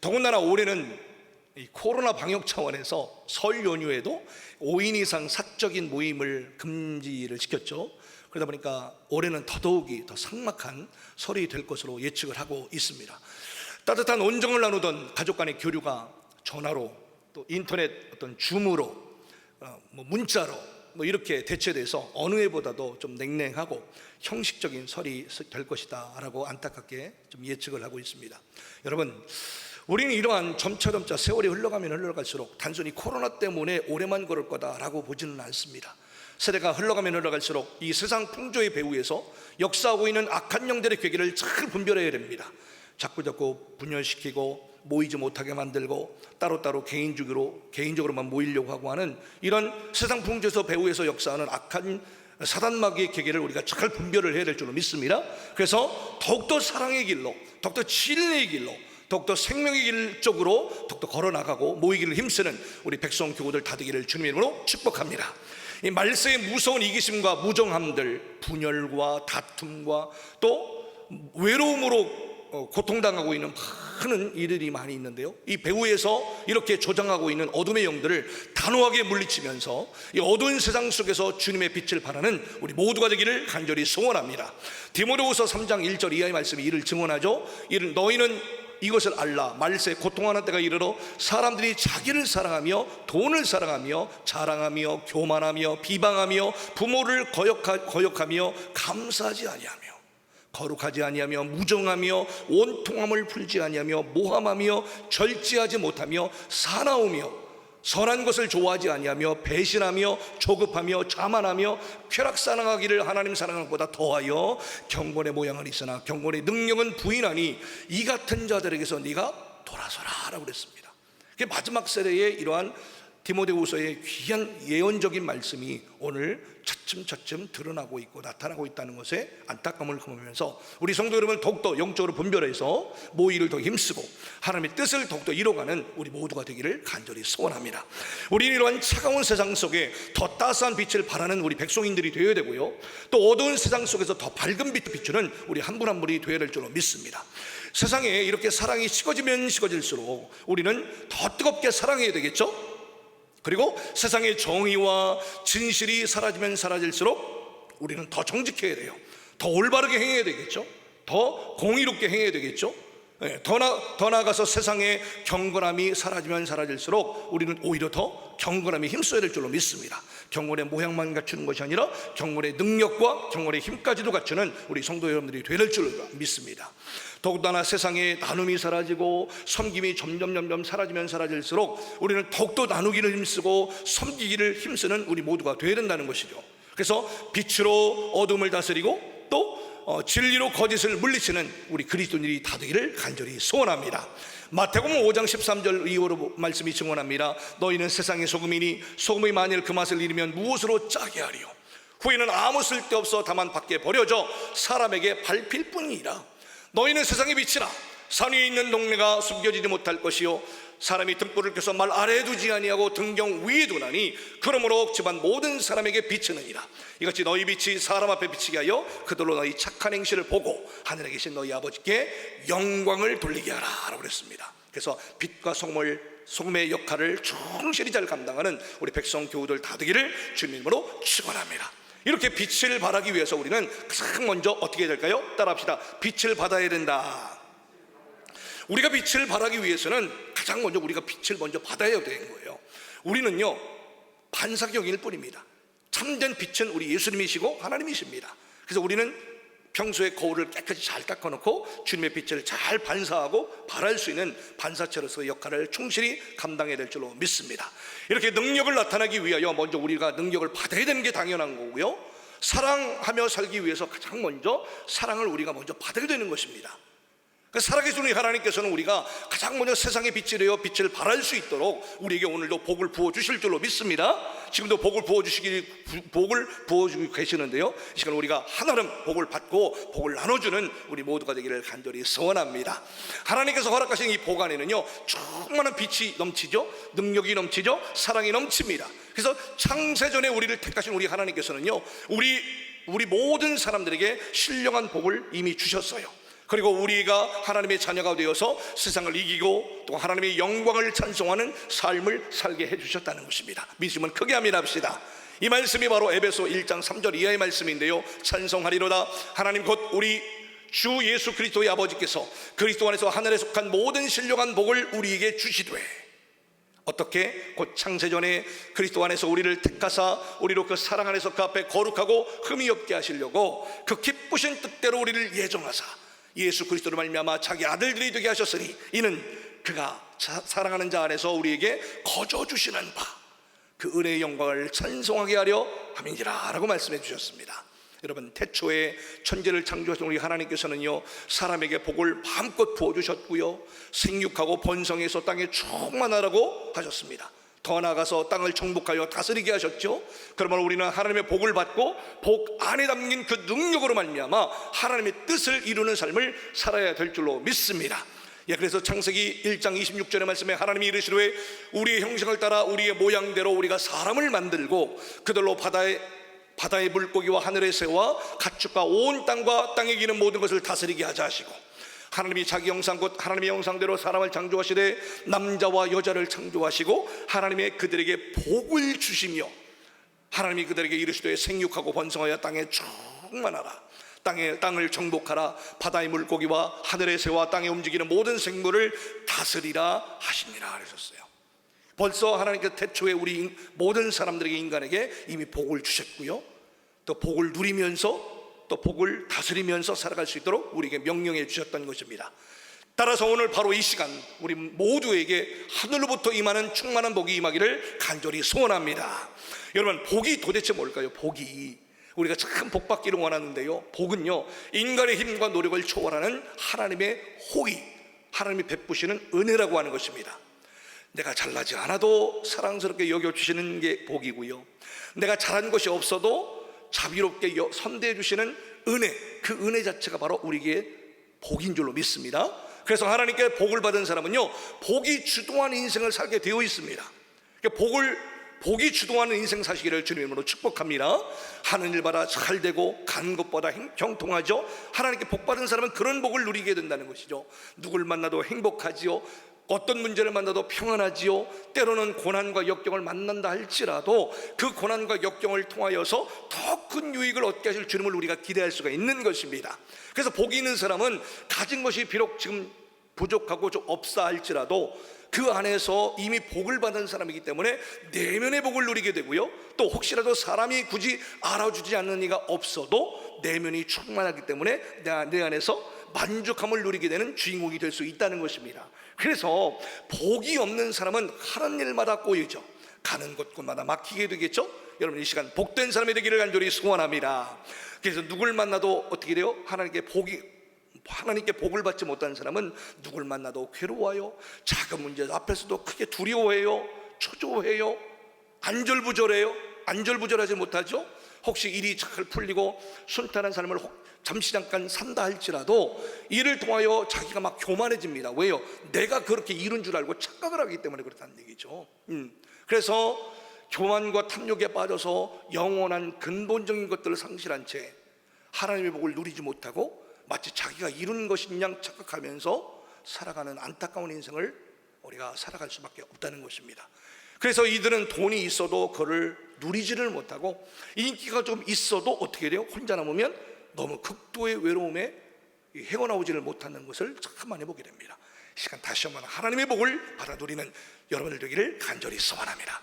더군다나 올해는 이 코로나 방역 차원에서 설 연휴에도 5인 이상 사적인 모임을 금지를 시켰죠. 그러다 보니까 올해는 더더욱이 더 삭막한 설이 될 것으로 예측을 하고 있습니다. 따뜻한 온정을 나누던 가족 간의 교류가 전화로, 또 인터넷 어떤 줌으로, 문자로 이렇게 대체돼서 어느 해보다도 좀 냉랭하고 형식적인 설이 될 것이다 라고 안타깝게 좀 예측을 하고 있습니다. 여러분, 우리는 이러한 점차 세월이 흘러가면 흘러갈수록 단순히 코로나 때문에 오래만 걸을 거다라고 보지는 않습니다. 세대가 흘러가면 흘러갈수록 이 세상 풍조의 배후에서 역사하고 있는 악한 영들의 괴기를 잘 분별해야 됩니다. 자꾸 분열시키고 모이지 못하게 만들고 따로따로 개인적으로만 모이려고 하고 하는 이런 세상 풍조에서 배후에서 역사하는 악한 사단마귀의 계계를 우리가 잘 분별을 해야 될 줄로 믿습니다. 그래서 더욱더 사랑의 길로, 더욱더 진리의 길로, 더욱더 생명의 길 쪽으로 더욱더 걸어나가고 모이기를 힘쓰는 우리 백성 교우들 다되기를 주님의 이름으로 축복합니다. 이 말세의 무서운 이기심과 무정함들, 분열과 다툼과 또 외로움으로 고통당하고 있는 많은 일들이 많이 있는데요, 이 배후에서 이렇게 조장하고 있는 어둠의 영들을 단호하게 물리치면서 이 어두운 세상 속에서 주님의 빛을 발하는 우리 모두가 되기를 간절히 소원합니다. 디모데후서 3장 1절 이하의 말씀이 이를 증언하죠. 이를 너희는 이것을 알라. 말세 고통하는 때가 이르러 사람들이 자기를 사랑하며 돈을 사랑하며 자랑하며 교만하며 비방하며 부모를 거역하며 감사하지 아니하며 거룩하지 아니하며 무정하며 원통함을 풀지 아니하며 모함하며 절제하지 못하며 사나우며 선한 것을 좋아하지 아니하며 배신하며 조급하며 자만하며 쾌락사랑하기를 하나님 사랑하는 것보다 더하여 경건의 모양은 있으나 경건의 능력은 부인하니 이 같은 자들에게서 네가 돌아서라 라고 그랬습니다. 그게 마지막 세대의 이러한 디모데후서의 귀한 예언적인 말씀이 오늘 차츰 드러나고 있고 나타나고 있다는 것에 안타까움을 품으면서 우리 성도 여러분 더욱더 영적으로 분별해서 모이를 더 힘쓰고 하나님의 뜻을 더욱더 이뤄가는 우리 모두가 되기를 간절히 소원합니다. 우리는 이러한 차가운 세상 속에 더 따스한 빛을 발하는 우리 백성인들이 되어야 되고요, 또 어두운 세상 속에서 더 밝은 빛을 비추는 우리 한 분 한 분이 되어야 될 줄로 믿습니다. 세상에 이렇게 사랑이 식어지면 식어질수록 우리는 더 뜨겁게 사랑해야 되겠죠. 그리고 세상의 정의와 진실이 사라지면 사라질수록 우리는 더 정직해야 돼요. 더 올바르게 행해야 되겠죠. 더 공의롭게 행해야 되겠죠. 더 나아가서 세상의 경건함이 사라지면 사라질수록 우리는 오히려 더 경건함에 힘써야 될 줄로 믿습니다. 경건의 모양만 갖추는 것이 아니라 경건의 능력과 경건의 힘까지도 갖추는 우리 성도 여러분들이 될 줄로 믿습니다. 더욱다나 세상에 나눔이 사라지고 섬김이 점점 사라지면 사라질수록 우리는 더욱더 나누기를 힘쓰고 섬기기를 힘쓰는 우리 모두가 되어야 된다는 것이죠. 그래서 빛으로 어둠을 다스리고 또 진리로 거짓을 물리치는 우리 그리스도인들이 다 되기를 간절히 소원합니다. 마태복음 5장 13절 이후로 말씀이 증언합니다. 너희는 세상의 소금이니 소금이 만일 그 맛을 잃으면 무엇으로 짜게 하리요? 후에는 아무 쓸데없어 다만 밖에 버려져 사람에게 밟힐 뿐이니라. 너희는 세상의 빛이라. 산 위에 있는 동네가 숨겨지지 못할 것이요 사람이 등불을 켜서 말 아래에 두지 아니하고 등경 위에 두나니 그러므로 집안 모든 사람에게 비치느니라. 이같이 너희 빛이 사람 앞에 비치게 하여 그들로 너희 착한 행실을 보고 하늘에 계신 너희 아버지께 영광을 돌리게 하라 라고 그랬습니다. 그래서 빛과 소금의 역할을 충실히 잘 감당하는 우리 백성 교우들 다 되기를 주님으로 축원합니다. 이렇게 빛을 발하기 위해서 우리는 가장 먼저 어떻게 해야 될까요? 따라합시다. 빛을 받아야 된다. 우리가 빛을 발하기 위해서는 가장 먼저 우리가 빛을 먼저 받아야 되는 거예요. 우리는요 반사경일 뿐입니다. 참된 빛은 우리 예수님이시고 하나님이십니다. 그래서 우리는 평소에 거울을 깨끗이 잘 닦아놓고 주님의 빛을 잘 반사하고 발할 수 있는 반사체로서의 역할을 충실히 감당해야 될 줄로 믿습니다. 이렇게 능력을 나타내기 위하여 먼저 우리가 능력을 받아야 되는 게 당연한 거고요, 사랑하며 살기 위해서 가장 먼저 사랑을 우리가 먼저 받아야 되는 것입니다. 살아계신 우리 하나님께서는 우리가 가장 먼저 세상의 빛이 되어 빛을 발할 수 있도록 우리에게 오늘도 복을 부어주실 줄로 믿습니다. 지금도 복을 부어주고 계시는데요, 이 시간 우리가 하나름 복을 받고 복을 나눠주는 우리 모두가 되기를 간절히 소원합니다. 하나님께서 허락하신 이 복 안에는요 충만한 빛이 넘치죠, 능력이 넘치죠, 사랑이 넘칩니다. 그래서 창세전에 우리를 택하신 우리 하나님께서는요 우리 모든 사람들에게 신령한 복을 이미 주셨어요. 그리고 우리가 하나님의 자녀가 되어서 세상을 이기고 또 하나님의 영광을 찬송하는 삶을 살게 해주셨다는 것입니다. 믿음은 크게 아멘합시다. 이 말씀이 바로 에베소 1장 3절 이하의 말씀인데요, 찬송하리로다 하나님 곧 우리 주 예수 그리스도의 아버지께서 그리스도 안에서 하늘에 속한 모든 신령한 복을 우리에게 주시되, 어떻게? 곧 창세전에 그리스도 안에서 우리를 택하사 우리로 그 사랑 안에서 그 앞에 거룩하고 흠이 없게 하시려고 그 기쁘신 뜻대로 우리를 예정하사 예수 그리스도로 말미암아 자기 아들들이 되게 하셨으니 이는 그가 사랑하는 자 안에서 우리에게 거저 주시는 바 그 은혜의 영광을 찬송하게 하려 함이니라 라고 말씀해 주셨습니다. 여러분, 태초에 천지를 창조하신 우리 하나님께서는요 사람에게 복을 마음껏 부어주셨고요 생육하고 번성해서 땅에 충만하라고 하셨습니다. 더 나아가서 땅을 정복하여 다스리게 하셨죠. 그러면 우리는 하나님의 복을 받고 복 안에 담긴 그 능력으로 말미암아 하나님의 뜻을 이루는 삶을 살아야 될 줄로 믿습니다. 그래서 창세기 1장 26절의 말씀에 하나님이 이르시되 우리의 형상을 따라 우리의 모양대로 우리가 사람을 만들고 그들로 바다의 물고기와 하늘의 새와 가축과 온 땅과 땅에 기는 모든 것을 다스리게 하자 하시고, 하나님이 자기 형상 곧 하나님의 형상대로 사람을 창조하시되 남자와 여자를 창조하시고 하나님의 그들에게 복을 주시며 하나님이 그들에게 이르시되 생육하고 번성하여 땅에 충만하라, 땅을 정복하라, 바다의 물고기와 하늘의 새와 땅에 움직이는 모든 생물을 다스리라 하시니라 하셨어요. 벌써 하나님께서 태초에 우리 모든 사람들에게, 인간에게 이미 복을 주셨고요 또 복을 누리면서 또 복을 다스리면서 살아갈 수 있도록 우리에게 명령해 주셨던 것입니다. 따라서 오늘 바로 이 시간 우리 모두에게 하늘로부터 임하는 충만한 복이 임하기를 간절히 소원합니다. 여러분, 복이 도대체 뭘까요? 복이, 우리가 참 복 받기를 원하는데요, 복은요 인간의 힘과 노력을 초월하는 하나님의 호의, 하나님이 베푸시는 은혜라고 하는 것입니다. 내가 잘나지 않아도 사랑스럽게 여겨주시는 게 복이고요, 내가 잘한 것이 없어도 자비롭게 선대해 주시는 은혜, 그 은혜 자체가 바로 우리에게 복인 줄로 믿습니다. 그래서 하나님께 복을 받은 사람은요 복이 주도하는 인생을 살게 되어 있습니다. 복이 주도하는 인생 사시기를 주님으로 축복합니다. 하는 일마다 잘 되고 가는 것보다 형통하죠. 하나님께 복 받은 사람은 그런 복을 누리게 된다는 것이죠. 누굴 만나도 행복하지요, 어떤 문제를 만나도 평안하지요, 때로는 고난과 역경을 만난다 할지라도 그 고난과 역경을 통하여서 더 큰 유익을 얻게 하실 주님을 우리가 기대할 수가 있는 것입니다. 그래서 복이 있는 사람은 가진 것이 비록 지금 부족하고 좀 없사 할지라도 그 안에서 이미 복을 받은 사람이기 때문에 내면의 복을 누리게 되고요, 또 혹시라도 사람이 굳이 알아주지 않는 이가 없어도 내면이 충만하기 때문에 내 안에서 만족함을 누리게 되는 주인공이 될 수 있다는 것입니다. 그래서 복이 없는 사람은 하는 일마다 꼬이죠. 가는 곳곳마다 막히게 되겠죠. 여러분, 이 시간 복된 사람이 되기를 간절히 소원합니다. 그래서 누굴 만나도 어떻게 돼요? 하나님께 복을 받지 못하는 사람은 누굴 만나도 괴로워요, 작은 문제 앞에서도 크게 두려워해요, 초조해요, 안절부절하지 못하죠. 혹시 일이 잘 풀리고 순탄한 삶을 잠시 잠깐 산다 할지라도 이를 통하여 자기가 막 교만해집니다. 왜요? 내가 그렇게 이룬 줄 알고 착각을 하기 때문에 그렇다는 얘기죠. 그래서 교만과 탐욕에 빠져서 영원한 근본적인 것들을 상실한 채 하나님의 복을 누리지 못하고 마치 자기가 이룬 것인 양 착각하면서 살아가는 안타까운 인생을 우리가 살아갈 수밖에 없다는 것입니다. 그래서 이들은 돈이 있어도 그를 누리지를 못하고 인기가 좀 있어도 어떻게 돼요? 혼자 남으면 너무 극도의 외로움에 헤어나오지를 못하는 것을 참 많이 보게 됩니다. 시간 다시 한번 하나님의 복을 받아 누리는 여러분들 되기를 간절히 소원합니다.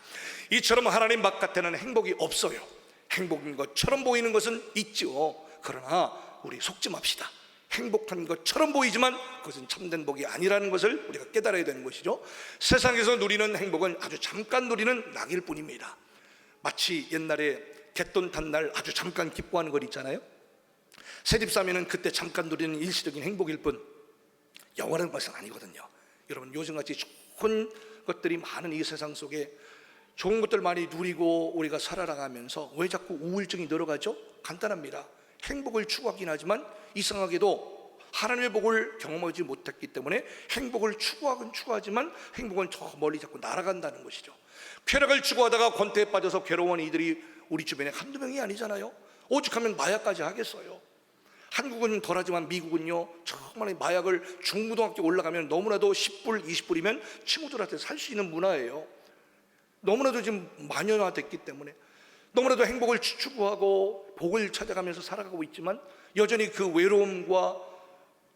이처럼 하나님 바깥에는 행복이 없어요. 행복인 것처럼 보이는 것은 있죠. 그러나 우리 속지 맙시다. 행복한 것처럼 보이지만 그것은 참된 복이 아니라는 것을 우리가 깨달아야 되는 것이죠. 세상에서 누리는 행복은 아주 잠깐 누리는 낙일 뿐입니다. 마치 옛날에 갯돈 탄 날 아주 잠깐 기뻐하는 것 있잖아요. 새집 사면은 그때 잠깐 누리는 일시적인 행복일 뿐, 영원한 것은 아니거든요. 여러분, 요즘같이 좋은 것들이 많은 이 세상 속에 좋은 것들 많이 누리고 우리가 살아가면서 왜 자꾸 우울증이 늘어가죠? 간단합니다. 행복을 추구하긴 하지만 이상하게도 하나님의 복을 경험하지 못했기 때문에 행복을 추구하긴 추구하지만 행복은 저 멀리 자꾸 날아간다는 것이죠. 쾌락을 추구하다가 권태에 빠져서 괴로운 이들이 우리 주변에 한두 명이 아니잖아요. 오죽하면 마약까지 하겠어요. 한국은 덜하지만 미국은요, 정말 마약을 중고등학교 올라가면 너무나도 10불, 20불이면 친구들한테 살 수 있는 문화예요. 너무나도 지금 만연화됐기 때문에 너무나도 행복을 추구하고 복을 찾아가면서 살아가고 있지만 여전히 그 외로움과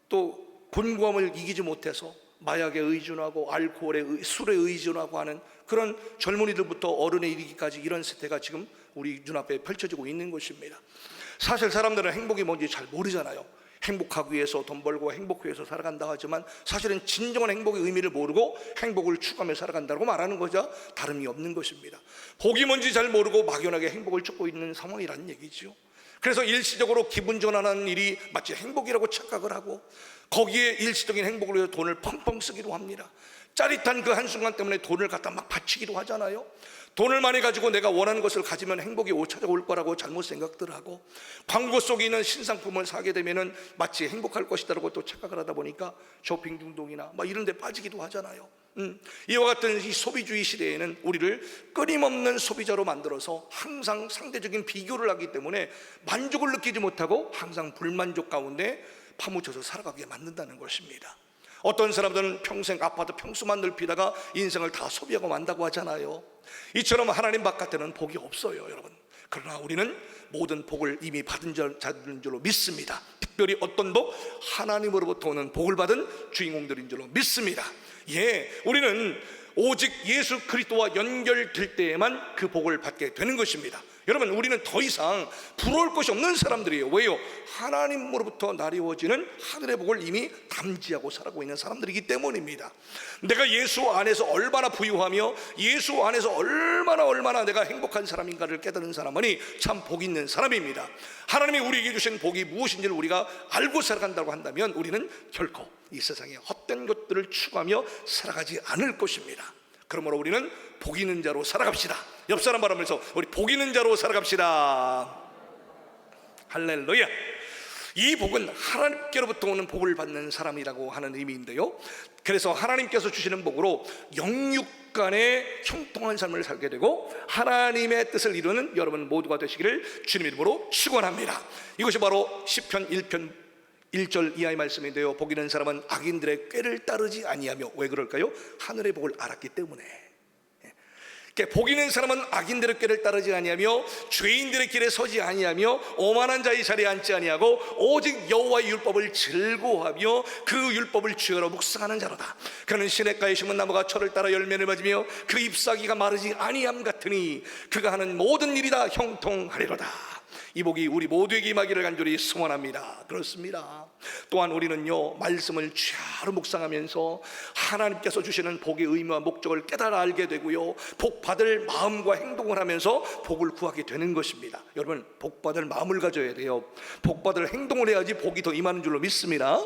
또 곤고함을 이기지 못해서 마약에 의존하고 알코올에 술에 의존하고 하는 그런 젊은이들부터 어른에 이르기까지 이런 세태가 지금 우리 눈앞에 펼쳐지고 있는 것입니다. 사실 사람들은 행복이 뭔지 잘 모르잖아요. 행복하기 위해서 돈 벌고 행복하기 위해서 살아간다 하지만 사실은 진정한 행복의 의미를 모르고 행복을 추구하며 살아간다고 말하는 거죠. 다름이 없는 것입니다. 복이 뭔지 잘 모르고 막연하게 행복을 찾고 있는 상황이라는 얘기죠. 그래서 일시적으로 기분 전환하는 일이 마치 행복이라고 착각을 하고 거기에 일시적인 행복을 위해서 돈을 펑펑 쓰기도 합니다. 짜릿한 그 한순간 때문에 돈을 갖다 막 바치기도 하잖아요. 돈을 많이 가지고 내가 원하는 것을 가지면 행복이 찾아올 거라고 잘못 생각들 하고 광고 속에 있는 신상품을 사게 되면 마치 행복할 것이다라고 또 착각을 하다 보니까 쇼핑 중독이나 막 이런 데 빠지기도 하잖아요. 이와 같은 이 소비주의 시대에는 우리를 끊임없는 소비자로 만들어서 항상 상대적인 비교를 하기 때문에 만족을 느끼지 못하고 항상 불만족 가운데 파묻혀서 살아가게 만든다는 것입니다. 어떤 사람들은 평생 아파트 평수만 넓히다가 인생을 다 소비하고 만다고 하잖아요. 이처럼 하나님 바깥에는 복이 없어요, 여러분. 그러나 우리는 모든 복을 이미 받은 자들인 줄로 믿습니다. 특별히 어떤 복? 하나님으로부터 오는 복을 받은 주인공들인 줄로 믿습니다. 우리는 오직 예수 그리스도와 연결될 때에만 그 복을 받게 되는 것입니다. 여러분, 우리는 더 이상 부러울 것이 없는 사람들이에요. 왜요? 하나님으로부터 나리워지는 하늘의 복을 이미 담지하고 살아가고 있는 사람들이기 때문입니다. 내가 예수 안에서 얼마나 부유하며 예수 안에서 얼마나 내가 행복한 사람인가를 깨닫는 사람은 참 복 있는 사람입니다. 하나님이 우리에게 주신 복이 무엇인지를 우리가 알고 살아간다고 한다면 우리는 결코 이 세상에 헛된 것들을 추구하며 살아가지 않을 것입니다. 그러므로 우리는 복 있는 자로 살아갑시다. 옆 사람 바라면서 우리 복 있는 자로 살아갑시다. 할렐루야. 이 복은 하나님께로부터 오는 복을 받는 사람이라고 하는 의미인데요, 그래서 하나님께서 주시는 복으로 영육간의 형통한 삶을 살게 되고 하나님의 뜻을 이루는 여러분 모두가 되시기를 주님 이름으로 축원합니다. 이것이 바로 시편 1편 1절 이하의 말씀인데요, 복 있는 사람은 악인들의 꾀를 따르지 아니하며, 왜 그럴까요? 하늘의 복을 알았기 때문에. 복 있는 사람은 악인들의 꾀를 따르지 아니하며 죄인들의 길에 서지 아니하며 오만한 자의 자리에 앉지 아니하고 오직 여호와의 율법을 즐거워하며 그 율법을 주야로 묵상하는 자로다. 그는 시냇가에 심은 나무가 철을 따라 열매를 맺으며 그 잎사귀가 마르지 아니함 같으니 그가 하는 모든 일이 다 형통하리로다. 이 복이 우리 모두에게 임하기를 간절히 소원합니다. 그렇습니다. 또한 우리는요, 말씀을 주야로 묵상하면서 하나님께서 주시는 복의 의미와 목적을 깨달아 알게 되고요, 복 받을 마음과 행동을 하면서 복을 구하게 되는 것입니다. 여러분, 복 받을 마음을 가져야 돼요. 복 받을 행동을 해야지 복이 더 임하는 줄로 믿습니다.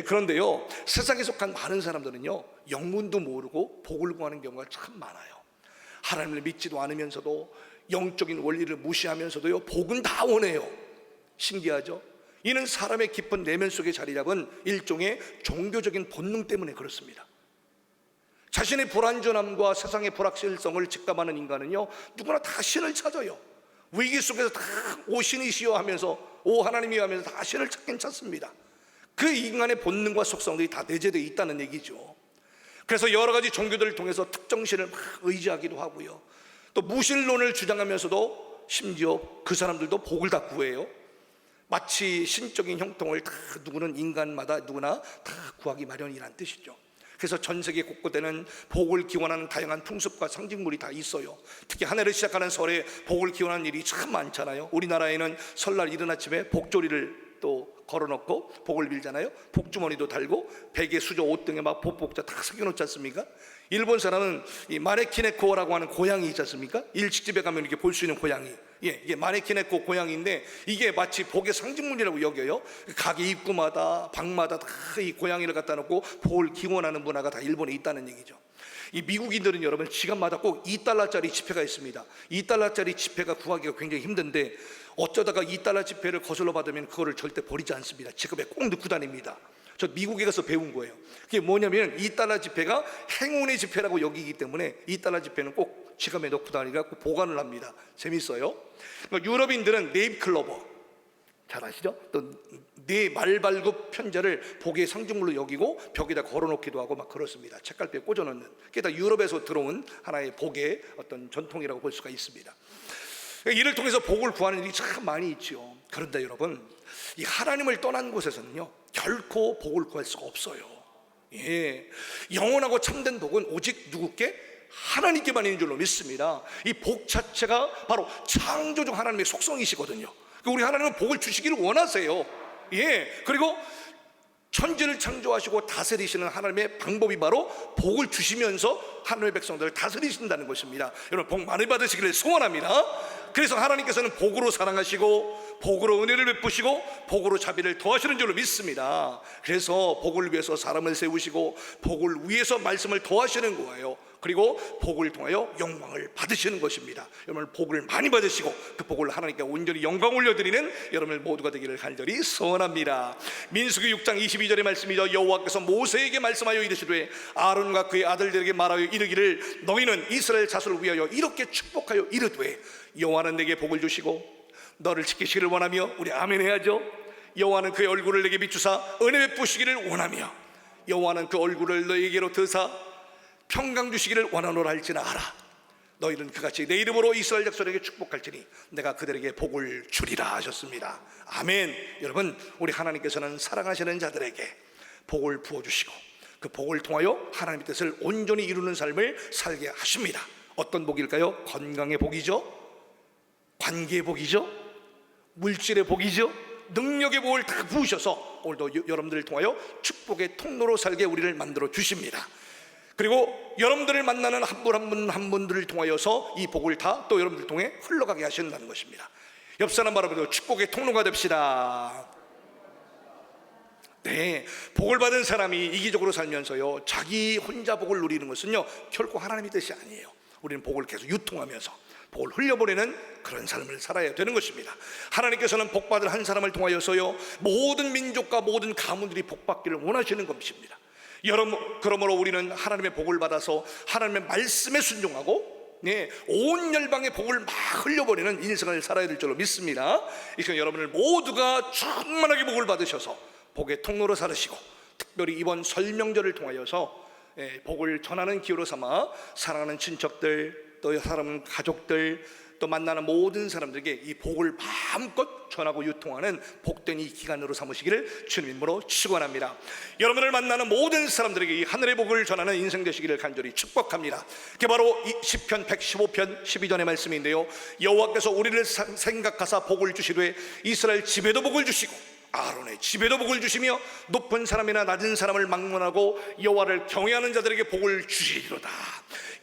그런데요, 세상에 속한 많은 사람들은요, 영문도 모르고 복을 구하는 경우가 참 많아요. 하나님을 믿지도 않으면서도 영적인 원리를 무시하면서도요, 복은 다 원해요. 신기하죠? 이는 사람의 깊은 내면 속에 자리 잡은 일종의 종교적인 본능 때문에 그렇습니다. 자신의 불완전함과 세상의 불확실성을 직감하는 인간은요, 누구나 다 신을 찾아요. 위기 속에서 다 오 신이시여 하면서, 오 하나님이여 하면서 다 신을 찾긴 찾습니다. 그 인간의 본능과 속성들이 다 내재되어 있다는 얘기죠. 그래서 여러 가지 종교들을 통해서 특정 신을 막 의지하기도 하고요, 또 무신론을 주장하면서도 심지어 그 사람들도 복을 다 구해요. 마치 신적인 형통을 다 누구는 인간마다 누구나 다 구하기 마련이란 뜻이죠. 그래서 전 세계 곳곳에는 복을 기원하는 다양한 풍습과 상징물이 다 있어요. 특히 한 해를 시작하는 설에 복을 기원하는 일이 참 많잖아요. 우리나라에는 설날 이른 아침에 복조리를 또 걸어놓고 복을 빌잖아요. 복주머니도 달고 베개, 수저, 옷 등에 막 복복자 다 새겨놓지 않습니까? 일본 사람은 이 마네키네코라고 하는 고양이 있지 않습니까? 일식집에 가면 이렇게 볼 수 있는 고양이, 이게 마네키네코 고양이인데 이게 마치 복의 상징물이라고 여겨요. 가게 입구마다 방마다 다 이 고양이를 갖다 놓고 복을 기원하는 문화가 다 일본에 있다는 얘기죠. 이 미국인들은 여러분 지갑마다 꼭 2달러짜리 지폐가 있습니다. 2달러짜리 지폐가 구하기가 굉장히 힘든데 어쩌다가 2달러 지폐를 거슬러 받으면 그거를 절대 버리지 않습니다. 지갑에 꼭 넣고 다닙니다. 저 미국에 가서 배운 거예요. 그게 뭐냐면 2달러 지폐가 행운의 지폐라고 여기기 때문에 2달러 지폐는 꼭 지갑에 넣고 다니고 보관을 합니다. 재밌어요. 그러니까 유럽인들은 네잎클로버 잘 아시죠? 또 네 말발굽 편자를 복의 상징물로 여기고 벽에다 걸어놓기도 하고 막 그렇습니다. 책갈피에 꽂아놓는. 그게 다 유럽에서 들어온 하나의 복의 어떤 전통이라고 볼 수가 있습니다. 이를 통해서 복을 구하는 일이 참 많이 있죠. 그런데 여러분, 이 하나님을 떠난 곳에서는요 결코 복을 구할 수가 없어요. 영원하고 참된 복은 오직 누구께? 하나님께만 있는 줄로 믿습니다. 이 복 자체가 바로 창조주 하나님의 속성이시거든요. 우리 하나님은 복을 주시기를 원하세요. 그리고 천지를 창조하시고 다스리시는 하나님의 방법이 바로 복을 주시면서 하나님의 백성들을 다스리신다는 것입니다. 여러분 복 많이 받으시기를 소원합니다. 그래서 하나님께서는 복으로 사랑하시고 복으로 은혜를 베푸시고 복으로 자비를 더하시는 줄로 믿습니다. 그래서 복을 위해서 사람을 세우시고 복을 위해서 말씀을 더하시는 거예요. 그리고 복을 통하여 영광을 받으시는 것입니다. 여러분 복을 많이 받으시고 그 복을 하나님께 온전히 영광 올려드리는 여러분 모두가 되기를 간절히 소원합니다. 민수기 6장 22절의 말씀이죠. 여호와께서 모세에게 말씀하여 이르시되 아론과 그의 아들들에게 말하여 이르기를 너희는 이스라엘 자손을 위하여 이렇게 축복하여 이르되 여호와는 내게 복을 주시고 너를 지키시기를 원하며, 우리 아멘 해야죠. 여호와는 그의 얼굴을 내게 비추사 은혜 베푸시기를 원하며 여호와는 그 얼굴을 너희에게로 드사 평강 주시기를 원하노라 할지나 알아. 너희는 그같이 내 이름으로 이스라엘 자손에게 축복할지니 내가 그들에게 복을 주리라 하셨습니다. 아멘. 여러분 우리 하나님께서는 사랑하시는 자들에게 복을 부어주시고 그 복을 통하여 하나님의 뜻을 온전히 이루는 삶을 살게 하십니다. 어떤 복일까요? 건강의 복이죠, 관계의 복이죠, 물질의 복이죠, 능력의 복을 다 부으셔서 오늘도 여러분들을 통하여 축복의 통로로 살게 우리를 만들어 주십니다. 그리고 여러분들을 만나는 한 분 한 분 한 분들을 통하여서 이 복을 다 또 여러분들 통해 흘러가게 하신다는 것입니다. 옆 사람 바라보고 축복의 통로가 됩시다. 복을 받은 사람이 이기적으로 살면서요 자기 혼자 복을 누리는 것은요 결코 하나님의 뜻이 아니에요. 우리는 복을 계속 유통하면서 복을 흘려보내는 그런 삶을 살아야 되는 것입니다. 하나님께서는 복받을 한 사람을 통하여서요 모든 민족과 모든 가문들이 복받기를 원하시는 것입니다. 그러므로 우리는 하나님의 복을 받아서 하나님의 말씀에 순종하고 온 열방의 복을 막 흘려버리는 인생을 살아야 될 줄로 믿습니다. 이 시간 여러분을 모두가 충만하게 복을 받으셔서 복의 통로로 살으시고 특별히 이번 설명절을 통하여서 복을 전하는 기회로 삼아 사랑하는 친척들 또 사람 가족들 또 만나는 모든 사람들에게 이 복을 마음껏 전하고 유통하는 복된 이 기간으로 삼으시기를 주님 이름으로 축원합니다. 여러분을 만나는 모든 사람들에게 이 하늘의 복을 전하는 인생 되시기를 간절히 축복합니다. 그게 바로 이 시편 115편 12절의 말씀인데요, 여호와께서 우리를 생각하사 복을 주시되 이스라엘 집에도 복을 주시고 아론의 집에도 복을 주시며 높은 사람이나 낮은 사람을 막론하고 여호와를 경외하는 자들에게 복을 주시리로다.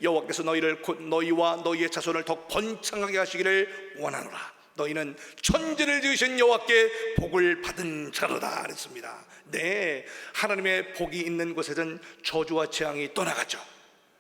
여호와께서 너희를 곧 너희와 너희의 자손을 더 번창하게 하시기를 원하노라. 너희는 천지를 지으신 여호와께 복을 받은 자로다 그랬습니다. 하나님의 복이 있는 곳에는 저주와 재앙이 떠나가죠.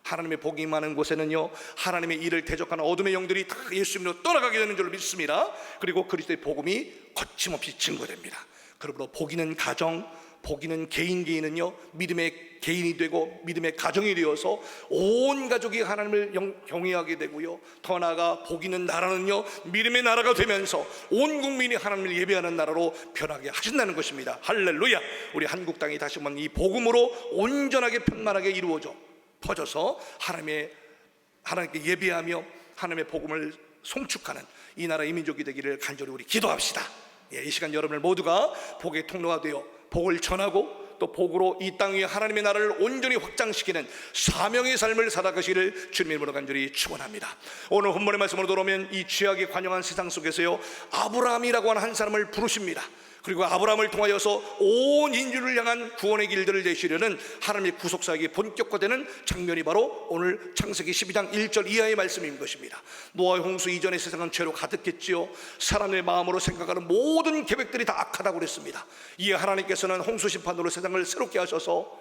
하나님의 복이 많은 곳에는요 하나님의 일을 대적하는 어둠의 영들이 다 예수님으로 떠나가게 되는 줄로 믿습니다. 그리고 그리스도의 복음이 거침없이 증거됩니다. 그러므로 복 있는 가정, 복 있는 개인은요 믿음의 개인이 되고 믿음의 가정이 되어서 온 가족이 하나님을 경외하게 되고요, 더 나아가 복 있는 나라는요 믿음의 나라가 되면서 온 국민이 하나님을 예배하는 나라로 변하게 하신다는 것입니다. 할렐루야. 우리 한국 땅이 다시 한번 이 복음으로 온전하게 편만하게 이루어져 퍼져서 하나님께 예배하며 하나님의 복음을 송축하는 이 나라의 민족이 되기를 간절히 우리 기도합시다. 이 시간 여러분을 모두가 복의 통로가 되어 복을 전하고 또 복으로 이 땅 위에 하나님의 나라를 온전히 확장시키는 사명의 삶을 살아가시기를 주님의 이름으로 간절히 축원합니다. 오늘 본문의 말씀으로 돌아오면 이 죄악에 관영한 세상 속에서요 아브라함이라고 하는 한 사람을 부르십니다. 그리고 아브라함을 통하여서 온 인류를 향한 구원의 길들을 내시려는 하나님의 구속사역이 본격화되는 장면이 바로 오늘 창세기 12장 1절 이하의 말씀인 것입니다. 노아의 홍수 이전의 세상은 죄로 가득했지요. 사람의 마음으로 생각하는 모든 계획들이 다 악하다고 그랬습니다. 이에 하나님께서는 홍수 심판으로 세상을 새롭게 하셔서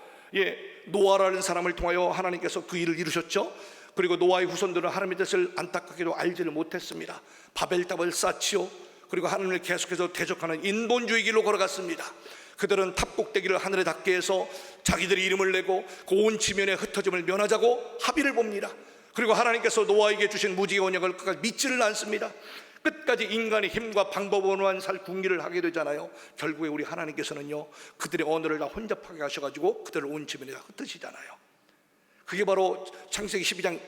노아라는 사람을 통하여 하나님께서 그 일을 이루셨죠. 그리고 노아의 후손들은 하나님의 뜻을 안타깝게도 알지를 못했습니다. 바벨탑을 쌓지요. 그리고 하나님을 계속해서 대적하는 인본주의 길로 걸어갔습니다. 그들은 탑꼭대기를 하늘에 닿게 해서 자기들의 이름을 내고 그 온 지면의 흩어짐을 면하자고 합의를 봅니다. 그리고 하나님께서 노아에게 주신 무지의 언약을 끝까지 믿지를 않습니다. 끝까지 인간의 힘과 방법으로만 살 궁리를 하게 되잖아요. 결국에 우리 하나님께서는요, 그들의 언어를 다 혼잡하게 하셔가지고 그들을 온 지면에 다 흩으시잖아요. 그게 바로 창세기 12장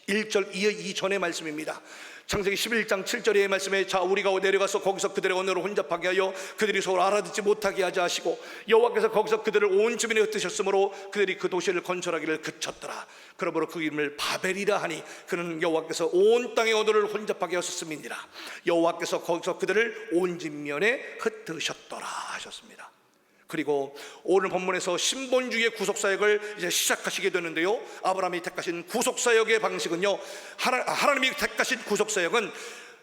1절 이전의 말씀입니다. 창세기 11장 7절의 말씀에 자 우리가 내려가서 거기서 그들의 언어를 혼잡하게 하여 그들이 서로 알아듣지 못하게 하자 하시고 여호와께서 거기서 그들을 온 주민에 흩으셨으므로 그들이 그 도시를 건설하기를 그쳤더라. 그러므로 그 이름을 바벨이라 하니 그는 여호와께서 온 땅의 언어를 혼잡하게 하셨음이니라. 여호와께서 거기서 그들을 온 진면에 흩으셨더라 하셨습니다. 그리고 오늘 본문에서 신본주의의 구속사역을 이제 시작하시게 되는데요, 아브라함이 택하신 구속사역의 방식은요, 하나님이 택하신 구속사역은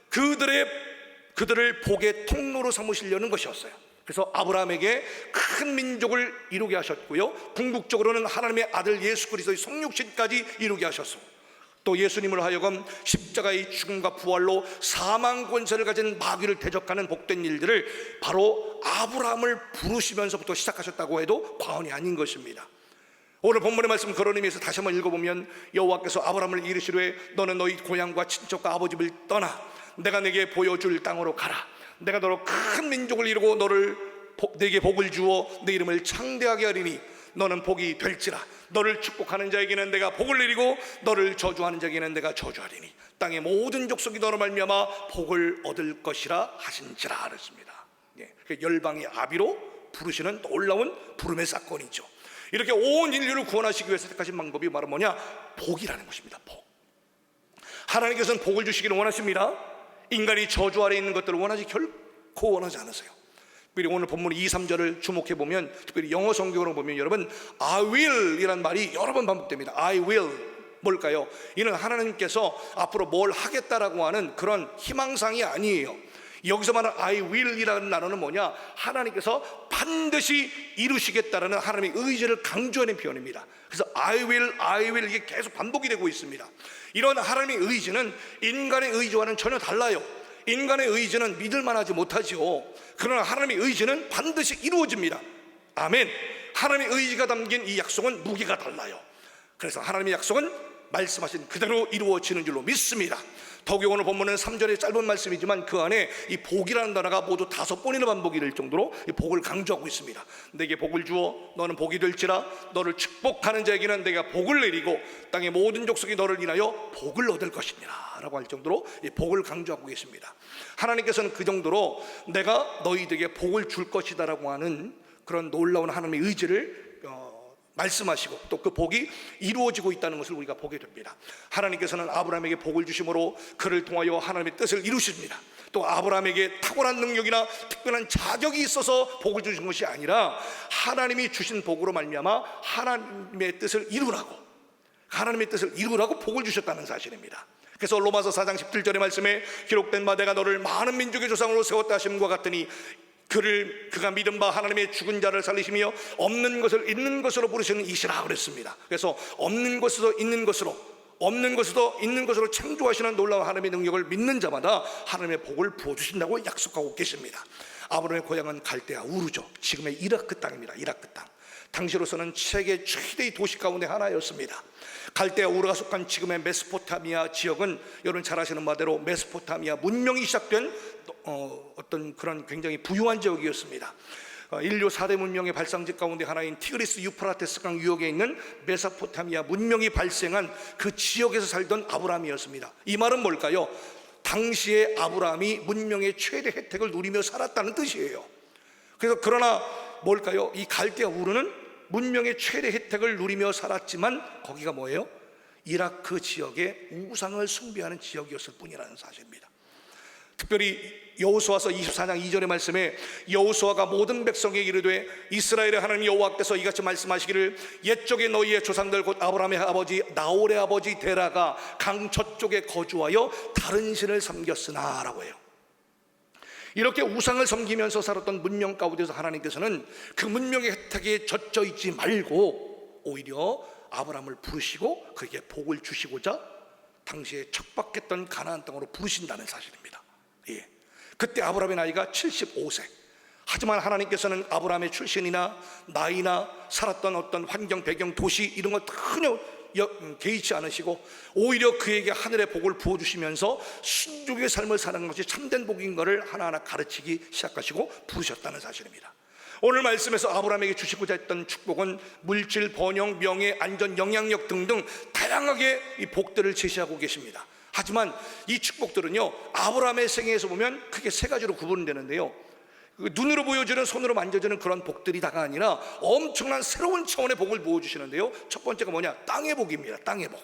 그들을 복의 통로로 삼으시려는 것이었어요. 그래서 아브라함에게 큰 민족을 이루게 하셨고요, 궁극적으로는 하나님의 아들 예수 그리스도의 성육신까지 이루게 하셨고, 또 예수님을 하여금 십자가의 죽음과 부활로 사망 권세를 가진 마귀를 대적하는 복된 일들을 바로 아브라함을 부르시면서부터 시작하셨다고 해도 과언이 아닌 것입니다. 오늘 본문의 말씀 그런 의미에서 다시 한번 읽어보면 여호와께서 아브라함을 이르시되 너는 너희 고향과 친척과 아버집을 떠나 내가 내게 보여줄 땅으로 가라. 내가 너로 큰 민족을 이루고 내게 복을 주어 내 이름을 창대하게 하리니 너는 복이 될지라. 너를 축복하는 자에게는 내가 복을 내리고 너를 저주하는 자에게는 내가 저주하리니 땅의 모든 족속이 너로 말미암아 복을 얻을 것이라 하신지라 그랬습니다. 열방의 아비로 부르시는 놀라운 부름의 사건이죠. 이렇게 온 인류를 구원하시기 위해서 택하신 방법이 바로 뭐냐? 복이라는 것입니다. 복. 하나님께서는 복을 주시기를 원하십니다. 인간이 저주 아래 있는 것들을 원하지 결코 원하지 않으세요. 그리고 오늘 본문 2, 3절을 주목해 보면, 특별히 영어 성경으로 보면 여러분 I will 이란 말이 여러 번 반복됩니다. I will 뭘까요? 이는 하나님께서 앞으로 뭘 하겠다라고 하는 그런 희망상이 아니에요. 여기서 말하는 I will이라는 단어는 뭐냐? 하나님께서 반드시 이루시겠다라는 하나님의 의지를 강조하는 표현입니다. 그래서 I will 이게 계속 반복이 되고 있습니다. 이런 하나님의 의지는 인간의 의지와는 전혀 달라요. 인간의 의지는 믿을만하지 못하지요. 그러나 하나님의 의지는 반드시 이루어집니다. 아멘. 하나님의 의지가 담긴 이 약속은 무게가 달라요. 그래서 하나님의 약속은 말씀하신 그대로 이루어지는 줄로 믿습니다. 더욱이 오늘 본문은 3절의 짧은 말씀이지만 그 안에 이 복이라는 단어가 모두 5번이나 반복이 될 정도로 이 복을 강조하고 있습니다. 내게 복을 주어 너는 복이 될지라. 너를 축복하는 자에게는 내가 복을 내리고 땅의 모든 족속이 너를 인하여 복을 얻을 것이니라 라고 할 정도로 이 복을 강조하고 계십니다. 하나님께서는 그 정도로 내가 너희들에게 복을 줄 것이다 라고 하는 그런 놀라운 하나님의 의지를 말씀하시고 또 그 복이 이루어지고 있다는 것을 우리가 보게 됩니다. 하나님께서는 아브라함에게 복을 주심으로 그를 통하여 하나님의 뜻을 이루십니다. 또 아브라함에게 탁월한 능력이나 특별한 자격이 있어서 복을 주신 것이 아니라 하나님이 주신 복으로 말미암아 하나님의 뜻을 이루라고 복을 주셨다는 사실입니다. 그래서 로마서 4장 17절의 말씀에 기록된 바 내가 너를 많은 민족의 조상으로 세웠다 하심과 같으니 그가 믿은 바 하나님의 죽은 자를 살리시며 없는 것을 있는 것으로 부르시는 이시라 그랬습니다. 그래서 없는 것에서 있는 것으로, 없는 것에서 있는 것으로 창조하시는 놀라운 하나님의 능력을 믿는 자마다 하나님의 복을 부어주신다고 약속하고 계십니다. 아브라함의 고향은 갈대아 우르죠. 지금의 이라크 땅입니다. 이라크 땅. 당시로서는 세계 최대의 도시 가운데 하나였습니다. 갈대아 우르가 속한 지금의 메소포타미아 지역은 여러분 잘 아시는 바대로 메소포타미아 문명이 시작된 어떤 그런 굉장히 부유한 지역이었습니다. 인류 4대 문명의 발상지 가운데 하나인 티그리스 유프라테스 강 유역에 있는 메소포타미아 문명이 발생한 그 지역에서 살던 아브라함이었습니다. 이 말은 뭘까요? 당시에 아브라함이 문명의 최대 혜택을 누리며 살았다는 뜻이에요. 그래서 그러나 뭘까요? 이 갈대아 우르는 문명의 최대 혜택을 누리며 살았지만 거기가 뭐예요? 이라크 지역의 우상을 숭배하는 지역이었을 뿐이라는 사실입니다. 특별히 여호수아서 24장 2절의 말씀에 여호수아가 모든 백성에게 이르되 이스라엘의 하나님 여호와께서 이같이 말씀하시기를 옛적에 너희의 조상들 곧 아브라함의 아버지 나홀의 아버지 데라가 강 저쪽에 거주하여 다른 신을 섬겼으나 라고 해요. 이렇게 우상을 섬기면서 살았던 문명 가운데서 하나님께서는 그 문명의 혜택에 젖어 있지 말고 오히려 아브라함을 부르시고 그에게 복을 주시고자 당시에 척박했던 가나안 땅으로 부르신다는 사실입니다. 예. 그때 아브라함의 나이가 75세. 하지만 하나님께서는 아브라함의 출신이나 나이나 살았던 어떤 환경, 배경, 도시 이런 걸 전혀 개의치 않으시고 오히려 그에게 하늘의 복을 부어주시면서 순종의 삶을 사는 것이 참된 복인 것을 하나하나 가르치기 시작하시고 부르셨다는 사실입니다. 오늘 말씀에서 아브라함에게 주시고자 했던 축복은 물질, 번영, 명예, 안전, 영향력 등등 다양하게 이 복들을 제시하고 계십니다. 하지만 이 축복들은요, 아브라함의 생애에서 보면 크게 세 가지로 구분되는데요, 눈으로 보여주는, 손으로 만져주는 그런 복들이 다가 아니라 엄청난 새로운 차원의 복을 부어주시는데요, 첫 번째가 뭐냐? 땅의 복입니다. 땅의 복.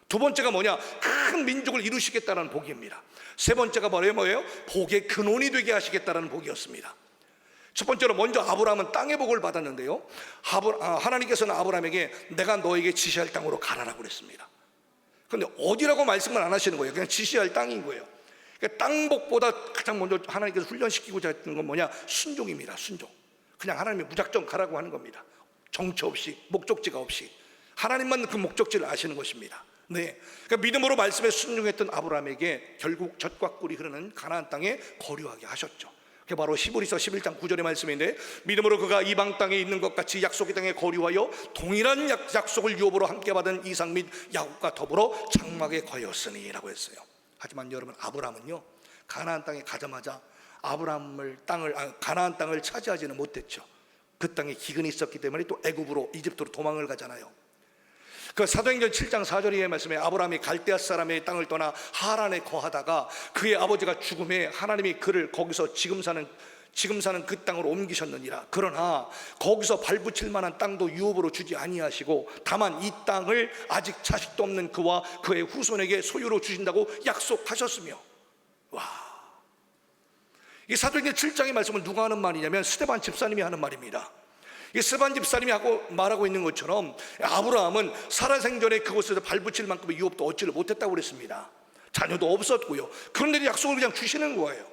두 번째가 뭐냐? 큰 민족을 이루시겠다는 복입니다. 세 번째가 뭐예요? 복의 근원이 되게 하시겠다는 복이었습니다. 첫 번째로 먼저 아브라함은 땅의 복을 받았는데요, 하나님께서는 아브라함에게 내가 너에게 지시할 땅으로 가라라고 그랬습니다. 그런데 어디라고 말씀을 안 하시는 거예요. 그냥 지시할 땅인 거예요. 그러니까 땅복보다 가장 먼저 하나님께서 훈련시키고자 했던 건 뭐냐? 순종입니다. 순종. 그냥 하나님이 무작정 가라고 하는 겁니다. 정처 없이, 목적지가 없이 하나님만 그 목적지를 아시는 것입니다. 네, 그러니까 믿음으로 말씀에 순종했던 아브라함에게 결국 젖과 꿀이 흐르는 가나안 땅에 거류하게 하셨죠. 그게 바로 히브리서 11장 9절의 말씀인데, 믿음으로 그가 이방 땅에 있는 것 같이 약속의 땅에 거류하여 동일한 약속을 유업으로 함께 받은 이삭 및 야곱과 더불어 장막에 거였으니 라고 했어요. 하지만 여러분, 아브라함은요, 가나안 땅에 가자마자 가나안 땅을 차지하지는 못했죠. 그 땅에 기근이 있었기 때문에 또 애굽으로, 이집트로 도망을 가잖아요. 그 사도행전 7장 4절의 말씀에 아브라함이 갈대아 사람의 땅을 떠나 하란에 거하다가 그의 아버지가 죽음에 하나님이 그를 거기서 지금 사는 그 땅으로 옮기셨느니라. 그러나 거기서 발붙일 만한 땅도 유업으로 주지 아니하시고 다만 이 땅을 아직 자식도 없는 그와 그의 후손에게 소유로 주신다고 약속하셨으며. 와, 이 사도행전 7장의 말씀은 누가 하는 말이냐면 스데반 집사님이 하는 말입니다. 이 스데반 집사님이 말하고 있는 것처럼 아브라함은 살아생전에 그곳에서 발붙일 만큼의 유업도 얻지를 못했다고 그랬습니다. 자녀도 없었고요. 그런데 약속을 그냥 주시는 거예요.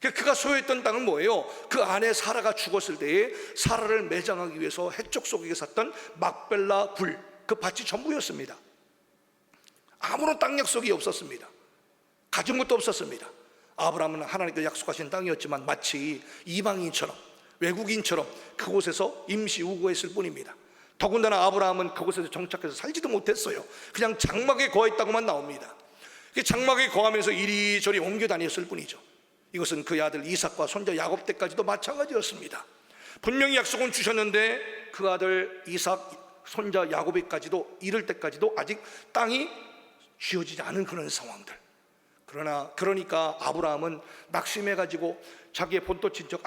그가 소유했던 땅은 뭐예요? 그 아내 사라가 죽었을 때에 사라를 매장하기 위해서 해쪽 속에 샀던 막벨라 굴, 그 밭이 전부였습니다. 아무런 땅 약속이 없었습니다. 가진 것도 없었습니다. 아브라함은 하나님께서 약속하신 땅이었지만 마치 이방인처럼, 외국인처럼 그곳에서 임시 우거했을 뿐입니다. 더군다나 아브라함은 그곳에서 정착해서 살지도 못했어요. 그냥 장막에 거했다고만 나옵니다. 장막에 거하면서 이리저리 옮겨 다녔을 뿐이죠. 이것은 그의 아들 이삭과 손자 야곱 때까지도 마찬가지였습니다. 분명히 약속은 주셨는데 그 아들 이삭, 손자 야곱에까지도 이를 때까지도 아직 땅이 쥐어지지 않은 그런 상황들. 그러니까 아브라함은 낙심해가지고 자기의 본토 친척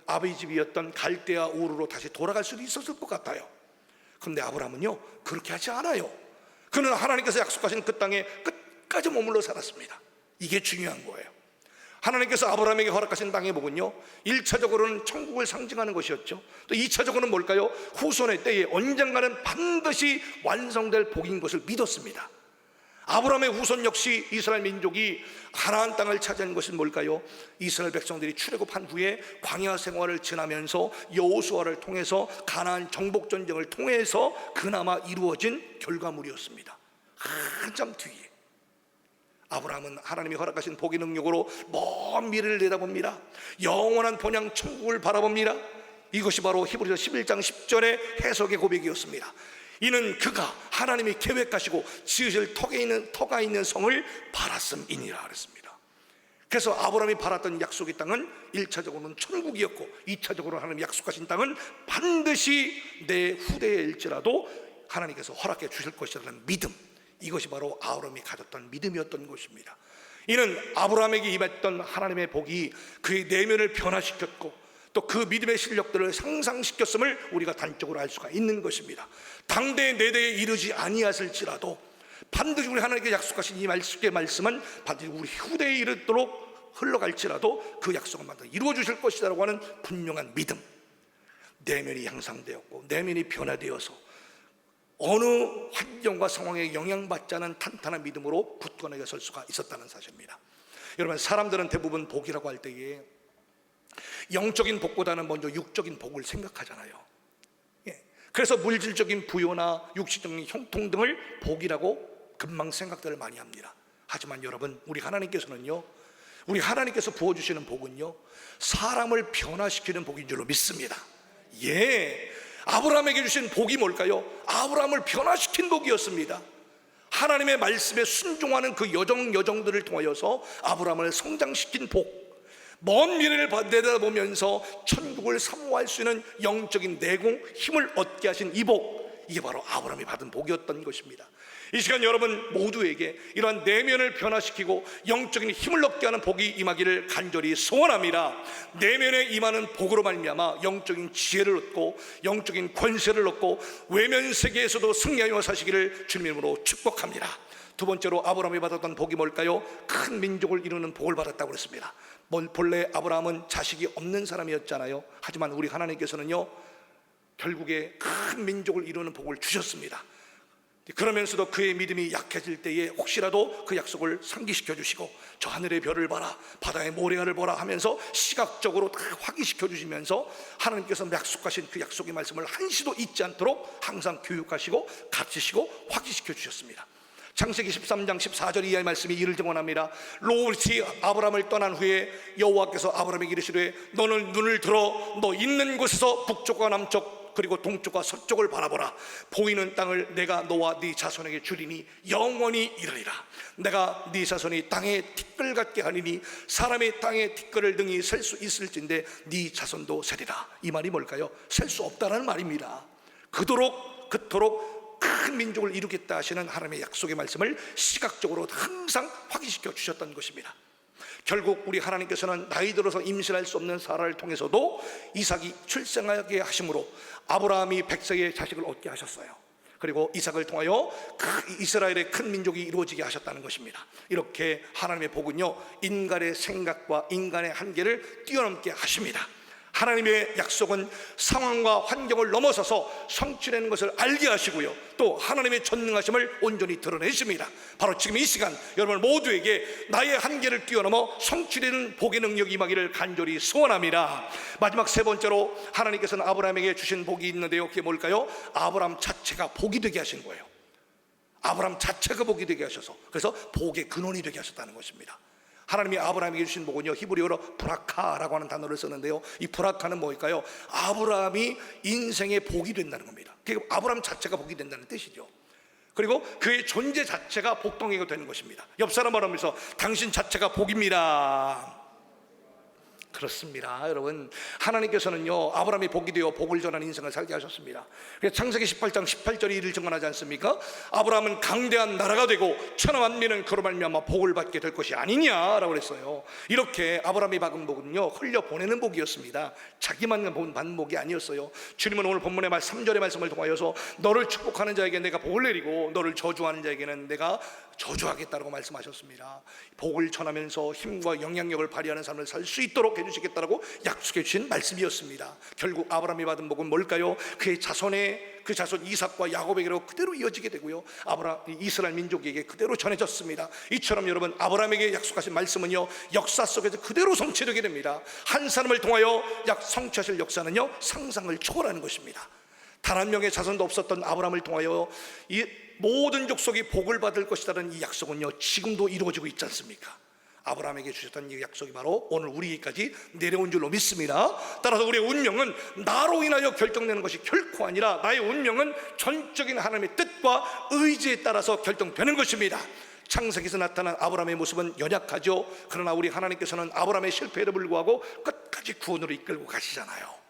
아비집이었던 갈대아 우르로 다시 돌아갈 수도 있었을 것 같아요. 그런데 아브라함은요, 그렇게 하지 않아요. 그는 하나님께서 약속하신 그 땅에 끝까지 머물러 살았습니다. 이게 중요한 거예요. 하나님께서 아브라함에게 허락하신 땅의 복은요, 1차적으로는 천국을 상징하는 것이었죠. 또 2차적으로는 뭘까요? 후손의 때에 언젠가는 반드시 완성될 복인 것을 믿었습니다. 아브라함의 후손 역시 이스라엘 민족이 가나안 땅을 차지하는 것은 뭘까요? 이스라엘 백성들이 출애굽한 후에 광야 생활을 지나면서 여호수아를 통해서 가나안 정복 전쟁을 통해서 그나마 이루어진 결과물이었습니다. 한참 뒤에 아브라함은 하나님이 허락하신 복의 능력으로 먼 미래를 내다봅니다. 영원한 본향 천국을 바라봅니다. 이것이 바로 히브리서 11장 10절의 해석의 고백이었습니다. 이는 그가 하나님이 계획하시고 지으실 터가 있는 성을 바랐음이니라 그랬습니다. 그래서 아브라함이 바랐던 약속의 땅은 1차적으로는 천국이었고 2차적으로 하나님이 약속하신 땅은 반드시 내 후대일지라도 하나님께서 허락해 주실 것이라는 믿음, 이것이 바로 아브라함이 가졌던 믿음이었던 것입니다. 이는 아브라함에게 임했던 하나님의 복이 그의 내면을 변화시켰고 또 그 믿음의 실력들을 상상시켰음을 우리가 단적으로 알 수가 있는 것입니다. 당대의 내 대에 이르지 아니하실지라도 반드시 우리 하나님께 약속하신 이 말씀은 반드시 우리 후대에 이르도록 흘러갈지라도 그 약속은 반드시 이루어 주실 것이라고 하는 분명한 믿음, 내면이 향상되었고 내면이 변화되어서 어느 환경과 상황에 영향받지 않은 탄탄한 믿음으로 굳건하게 설 수가 있었다는 사실입니다. 여러분, 사람들은 대부분 복이라고 할 때에 영적인 복보다는 먼저 육적인 복을 생각하잖아요. 그래서 물질적인 부여나 육신적인 형통 등을 복이라고 금방 생각들을 많이 합니다. 하지만 여러분, 우리 하나님께서는요, 우리 하나님께서 부어주시는 복은요, 사람을 변화시키는 복인 줄로 믿습니다. 아브라함에게 주신 복이 뭘까요? 아브라함을 변화시킨 복이었습니다. 하나님의 말씀에 순종하는 그 여정들을 통하여서 아브라함을 성장시킨 복, 먼 미래를 내다보면서 천국을 사모할 수 있는 영적인 내공, 힘을 얻게 하신 이 복, 이게 바로 아브라함이 받은 복이었던 것입니다. 이 시간 여러분 모두에게 이러한 내면을 변화시키고 영적인 힘을 얻게 하는 복이 임하기를 간절히 소원합니다. 내면에 임하는 복으로 말미암아 영적인 지혜를 얻고 영적인 권세를 얻고 외면 세계에서도 승리하여 사시기를 주님으로 축복합니다. 두 번째로 아브라함이 받았던 복이 뭘까요? 큰 민족을 이루는 복을 받았다고 그랬습니다. 본래 아브라함은 자식이 없는 사람이었잖아요. 하지만 우리 하나님께서는요, 결국에 큰 민족을 이루는 복을 주셨습니다. 그러면서도 그의 믿음이 약해질 때에 혹시라도 그 약속을 상기시켜 주시고, 저 하늘의 별을 봐라, 바다의 모래알을 보라 하면서 시각적으로 다 확인시켜 주시면서 하나님께서 약속하신 그 약속의 말씀을 한시도 잊지 않도록 항상 교육하시고 가르치시고 확인시켜 주셨습니다. 창세기 13장 14절 이하의 말씀이 이를 증언합니다. 롯이 아브라함을 떠난 후에 여호와께서 아브라함에게 이르시되 너는 눈을 들어 너 있는 곳에서 북쪽과 남쪽 그리고 동쪽과 서쪽을 바라보라. 보이는 땅을 내가 너와 네 자손에게 주리니 영원히 이르리라. 내가 네 자손이 땅에 티끌 같게 하리니 사람의 땅에 티끌을 등이 셀 수 있을진데 네 자손도 세리라. 이 말이 뭘까요? 셀 수 없다는 말입니다. 그토록 큰 민족을 이루겠다 하시는 하나님의 약속의 말씀을 시각적으로 항상 확인시켜 주셨던 것입니다. 결국 우리 하나님께서는 나이 들어서 임신할 수 없는 사라를 통해서도 이삭이 출생하게 하심으로 아브라함이 100세의 자식을 얻게 하셨어요. 그리고 이삭을 통하여 이스라엘의 큰 민족이 이루어지게 하셨다는 것입니다. 이렇게 하나님의 복은요, 인간의 생각과 인간의 한계를 뛰어넘게 하십니다. 하나님의 약속은 상황과 환경을 넘어서서 성취되는 것을 알게 하시고요, 또 하나님의 전능하심을 온전히 드러내십니다. 바로 지금 이 시간 여러분 모두에게 나의 한계를 뛰어넘어 성취되는 복의 능력이 임하기를 간절히 소원합니다. 마지막 세 번째로 하나님께서는 아브라함에게 주신 복이 있는데요, 그게 뭘까요? 아브라함 자체가 복이 되게 하신 거예요. 아브라함 자체가 복이 되게 하셔서, 그래서 복의 근원이 되게 하셨다는 것입니다. 하나님이 아브라함에게 주신 복은요, 히브리어로 브라카라고 하는 단어를 썼는데요, 이 브라카는 뭘까요? 아브라함이 인생의 복이 된다는 겁니다. 아브라함 자체가 복이 된다는 뜻이죠. 그리고 그의 존재 자체가 복덩이가 되는 것입니다. 옆 사람 말하면서 당신 자체가 복입니다. 그렇습니다. 여러분, 하나님께서는요, 아브라함이 복이 되어 복을 전하는 인생을 살게 하셨습니다. 그래서 창세기 18장 18절이 이를 증언하지 않습니까? 아브라함은 강대한 나라가 되고 천하 만민은 그로 말미암아 복을 받게 될 것이 아니냐라고 그랬어요. 이렇게 아브라함이 받은 복은요, 흘려보내는 복이었습니다. 자기만 받는 복이 아니었어요. 주님은 오늘 본문의 3절의 말씀을 통하여서 너를 축복하는 자에게 내가 복을 내리고 너를 저주하는 자에게는 내가 저주하겠다라고 말씀하셨습니다. 복을 전하면서 힘과 영향력을 발휘하는 삶을 살 수 있도록 해주시겠다라고 약속해 주신 말씀이었습니다. 결국 아브라함이 받은 복은 뭘까요? 그의 그 자손 이삭과 야곱에게로 그대로 이어지게 되고요, 이스라엘 민족에게 그대로 전해졌습니다. 이처럼 여러분, 아브라함에게 약속하신 말씀은요, 역사 속에서 그대로 성취되게 됩니다. 한 사람을 통하여 성취하실 역사는요, 상상을 초월하는 것입니다. 단 한 명의 자손도 없었던 아브라함을 통하여 이 모든 족속이 복을 받을 것이라는 이 약속은요, 지금도 이루어지고 있지 않습니까? 아브라함에게 주셨던 이 약속이 바로 오늘 우리에게까지 내려온 줄로 믿습니다. 따라서 우리의 운명은 나로 인하여 결정되는 것이 결코 아니라 나의 운명은 전적인 하나님의 뜻과 의지에 따라서 결정되는 것입니다. 창세기에서 나타난 아브라함의 모습은 연약하죠. 그러나 우리 하나님께서는 아브라함의 실패에도 불구하고 끝까지 구원으로 이끌고 가시잖아요.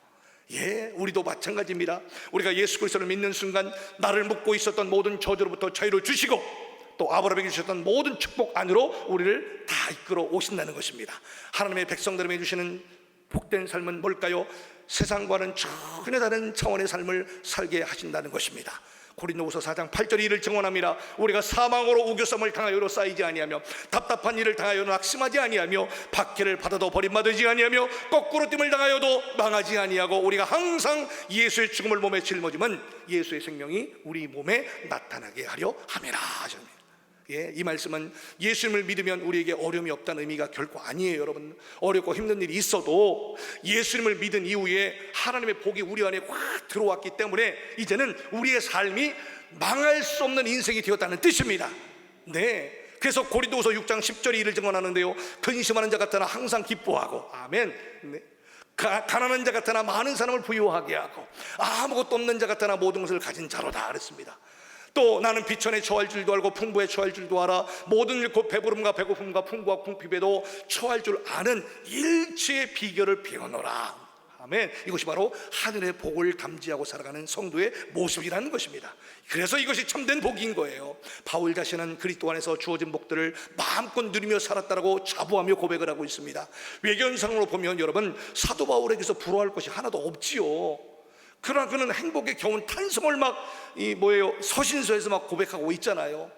우리도 마찬가지입니다. 우리가 예수 그리스도를 믿는 순간 나를 묶고 있었던 모든 저주로부터 자유를 주시고 또 아브라함에게 주셨던 모든 축복 안으로 우리를 다 이끌어 오신다는 것입니다. 하나님의 백성들에게 주시는 복된 삶은 뭘까요? 세상과는 전혀 다른 차원의 삶을 살게 하신다는 것입니다. 고린도후서 4장 8절이 이를 증언합니다. 우리가 사망으로 우겨쌈을 당하여도 쌓이지 아니하며 답답한 일을 당하여도 낙심하지 아니하며 박해를 받아도 버림받지 아니하며 거꾸로 뜸을 당하여도 망하지 아니하고 우리가 항상 예수의 죽음을 몸에 짊어지면 예수의 생명이 우리 몸에 나타나게 하려 함이라 하셨습니다. 예, 이 말씀은 예수님을 믿으면 우리에게 어려움이 없다는 의미가 결코 아니에요. 여러분, 어렵고 힘든 일이 있어도 예수님을 믿은 이후에 하나님의 복이 우리 안에 확 들어왔기 때문에 이제는 우리의 삶이 망할 수 없는 인생이 되었다는 뜻입니다. 네, 그래서 고린도후서 6장 10절이 이를 증언하는데요, 근심하는 자 같으나 항상 기뻐하고, 아멘. 네. 가난한 자 같으나 많은 사람을 부유하게 하고, 아무것도 없는 자 같으나 모든 것을 가진 자로다 그랬습니다. 또 나는 비천에 처할 줄도 알고 풍부에 처할 줄도 알아. 모든 일 곧 배부름과 배고픔과 풍부와 궁핍에도 처할 줄 아는 일체의 비결을 배워노라. 아멘. 이것이 바로 하늘의 복을 감지하고 살아가는 성도의 모습이라는 것입니다. 그래서 이것이 참된 복인 거예요. 바울 자신은 그리스도 안에서 주어진 복들을 마음껏 누리며 살았다라고 자부하며 고백을 하고 있습니다. 외견상으로 보면 여러분, 사도 바울에게서 부러워할 것이 하나도 없지요. 그러나 그는 행복의 겨운 탄성을 서신서에서 막 고백하고 있잖아요.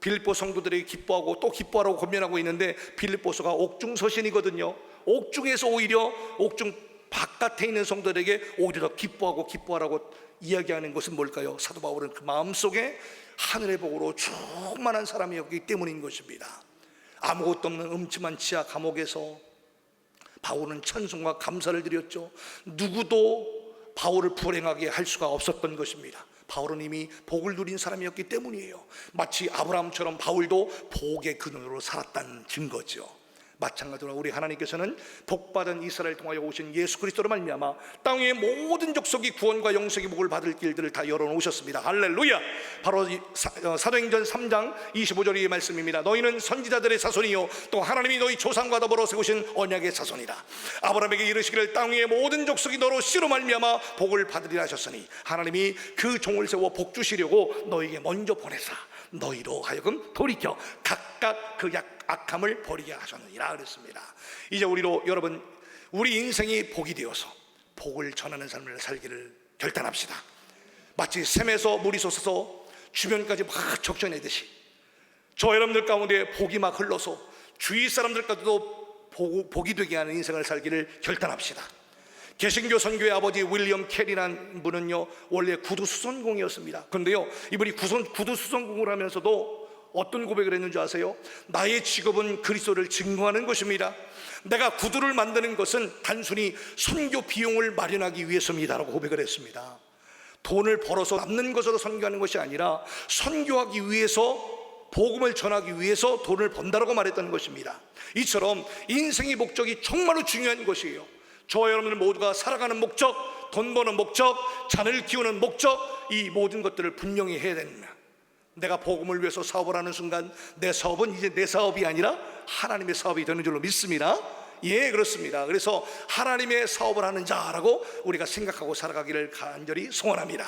빌립보 성도들에게 기뻐하고 또 기뻐하라고 권면하고 있는데, 빌립보서가 옥중 서신이거든요. 옥중에서 오히려 옥중 바깥에 있는 성도들에게 오히려 더 기뻐하라고 이야기하는 것은 뭘까요? 사도 바울은 그 마음속에 하늘의 복으로 충만한 사람이었기 때문인 것입니다. 아무것도 없는 음침한 지하 감옥에서 바울은 찬송과 감사를 드렸죠. 누구도 바울을 불행하게 할 수가 없었던 것입니다. 바울은 이미 복을 누린 사람이었기 때문이에요. 마치 아브라함처럼 바울도 복의 근원으로 살았다는 증거죠. 마찬가지로 우리 하나님께서는 복받은 이스라엘 통하여 오신 예수 그리스도로 말미암아 땅 위의 모든 족속이 구원과 영생의 복을 받을 길들을 다 열어놓으셨습니다. 할렐루야. 바로 사도행전 3장 25절의 말씀입니다. 너희는 선지자들의 자손이요 또 하나님이 너희 조상과 더불어 세우신 언약의 자손이라. 아브라함에게 이르시기를 땅 위의 모든 족속이 너로 씨로 말미암아 복을 받으리라 하셨으니 하나님이 그 종을 세워 복 주시려고 너희에게 먼저 보내사 너희로 하여금 돌이켜 각각 그 악함을 버리게 하셨느니라 그랬습니다. 이제 여러분, 우리 인생이 복이 되어서 복을 전하는 삶을 살기를 결단합시다. 마치 샘에서 물이 솟아서 주변까지 막 적셔내듯이 저 여러분들 가운데 복이 막 흘러서 주위 사람들까지도 복이 되게 하는 인생을 살기를 결단합시다. 개신교 선교의 아버지 윌리엄 캐리라는 분은요, 원래 구두 수선공이었습니다. 그런데요, 이분이 구두 수선공을 하면서도 어떤 고백을 했는지 아세요? 나의 직업은 그리스도를 증거하는 것입니다. 내가 구두를 만드는 것은 단순히 선교 비용을 마련하기 위해서입니다라고 고백을 했습니다. 돈을 벌어서 남는 것으로 선교하는 것이 아니라 선교하기 위해서, 복음을 전하기 위해서 돈을 번다라고 말했다는 것입니다. 이처럼 인생의 목적이 정말로 중요한 것이에요. 저와 여러분들 모두가 살아가는 목적, 돈 버는 목적, 자녀를 키우는 목적, 이 모든 것들을 분명히 해야 됩니다. 내가 복음을 위해서 사업을 하는 순간 내 사업은 이제 내 사업이 아니라 하나님의 사업이 되는 줄로 믿습니다. 예, 그렇습니다. 그래서 하나님의 사업을 하는 자라고 우리가 생각하고 살아가기를 간절히 소원합니다.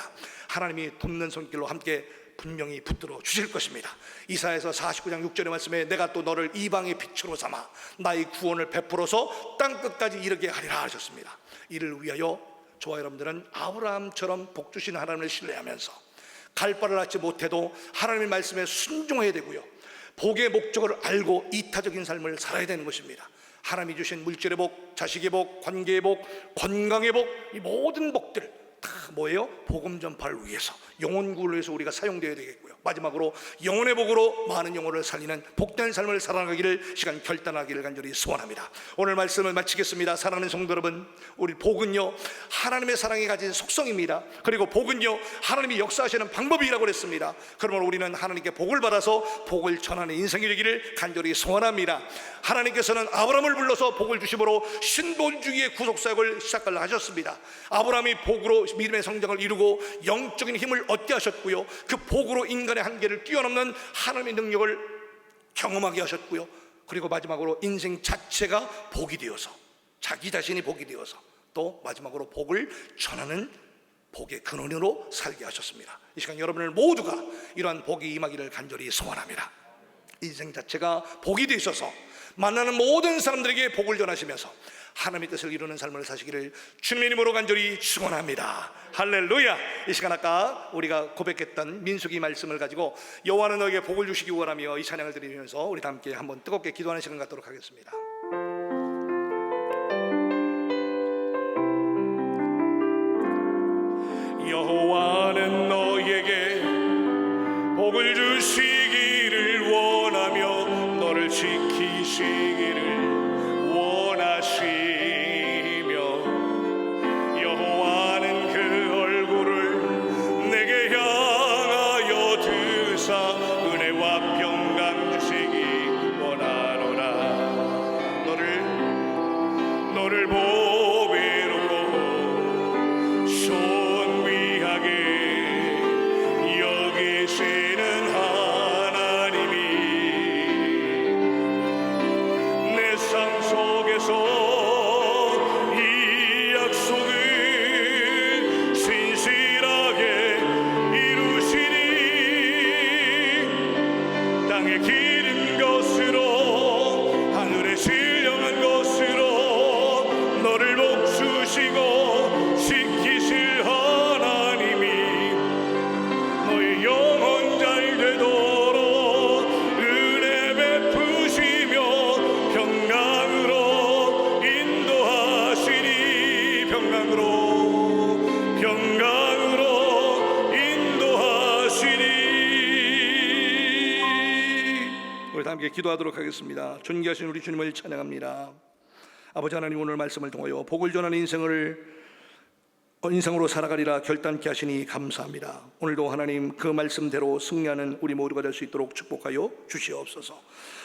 하나님이 돕는 손길로 함께 분명히 붙들어 주실 것입니다. 이사야서 49장 6절의 말씀에 내가 또 너를 이방의 빛으로 삼아 나의 구원을 베풀어서 땅끝까지 이르게 하리라 하셨습니다. 이를 위하여 저와 여러분들은 아브라함처럼 복 주시는 하나님을 신뢰하면서 갈 바를 알지 못해도 하나님의 말씀에 순종해야 되고요, 복의 목적을 알고 이타적인 삶을 살아야 되는 것입니다. 하나님이 주신 물질의 복, 자식의 복, 관계의 복, 건강의 복, 이 모든 복들 다 뭐예요? 복음 전파를 위해서, 영혼 구원을 위해서 우리가 사용되어야 되겠고요, 마지막으로 영혼의 복으로 많은 영혼을 살리는 복된 삶을 살아가기를 시간 결단하기를 간절히 소원합니다. 오늘 말씀을 마치겠습니다. 사랑하는 성도 여러분, 우리 복은요 하나님의 사랑이 가진 속성입니다. 그리고 복은요 하나님이 역사하시는 방법이라고 그랬습니다. 그러므로 우리는 하나님께 복을 받아서 복을 전하는 인생이 되기를 간절히 소원합니다. 하나님께서는 아브라함을 불러서 복을 주심으로 신본주의의 구속사역을 시작을 하셨습니다. 아브라함이 복으로 믿음의 성장을 이루고 영적인 힘을 얻게 하셨고요, 그 복으로 인간의 한계를 뛰어넘는 하나님의 능력을 경험하게 하셨고요, 그리고 마지막으로 인생 자체가 복이 되어서, 자기 자신이 복이 되어서 또 마지막으로 복을 전하는 복의 근원으로 살게 하셨습니다. 이 시간 여러분들 모두가 이러한 복이 임하기를 간절히 소원합니다. 인생 자체가 복이 되셔서 만나는 모든 사람들에게 복을 전하시면서 하나님의 뜻을 이루는 삶을 사시기를 주님의 이름으로 간절히 축원합니다. 할렐루야. 이 시간 아까 우리가 고백했던 민수기 말씀을 가지고 여호와는 너에게 복을 주시기 원하며 이 찬양을 드리면서 우리 다 함께 한번 뜨겁게 기도하는 시간 갖도록 하겠습니다. 여호와는 너에게 복을 주시기를 원하며 너를 지키시기를 원하시며 여호와는 그 얼굴을 내게 향하여 드사 은혜와 평강 주시기 원하노라. 너를 보배롭고 존귀하게 여기시는 하나님이 내 삶 속에서 이 약속을 신실하게 이루시니 땅에 기른 것으로 하늘에 신령한 것으로 너를 복주시고 지키실 하나님이 너의 영혼 잘 되도록 은혜 베푸시며 평강으로 인도하시니 평강으로 인도하시니. 우리 다 함께 기도하도록 하겠습니다. 존귀하신 우리 주님을 찬양합니다. 아버지 하나님, 오늘 말씀을 통하여 복을 전하는 인생으로 살아가리라 결단케 하시니 감사합니다. 오늘도 하나님 그 말씀대로 승리하는 우리 모두가 될 수 있도록 축복하여 주시옵소서.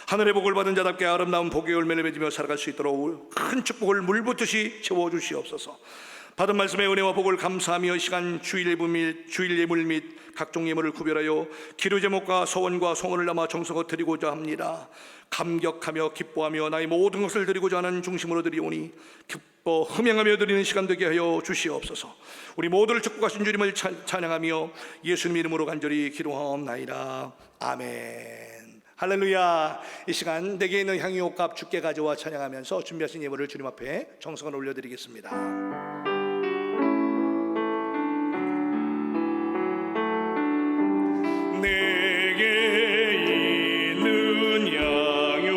하늘의 복을 받은 자답게 아름다운 복의 열매를 맺으며 살아갈 수 있도록 큰 축복을 물붓듯이 채워주시옵소서. 받은 말씀의 은혜와 복을 감사하며 이 시간 주일 예물 및 각종 예물을 구별하여 기도 제목과 소원과 송원을 담아 정성껏 드리고자 합니다. 감격하며 기뻐하며 나의 모든 것을 드리고자 하는 중심으로 드리오니 기뻐 흠양하며 드리는 시간 되게 하여 주시옵소서. 우리 모두를 축복하신 주님을 찬양하며 예수님 이름으로 간절히 기도하옵나이다. 아멘. 할렐루야. 이 시간 내게 있는 향유옥값 주께 가져와 찬양하면서 준비하신 예물을 주님 앞에 정성을 올려드리겠습니다. 내게 있는 양육함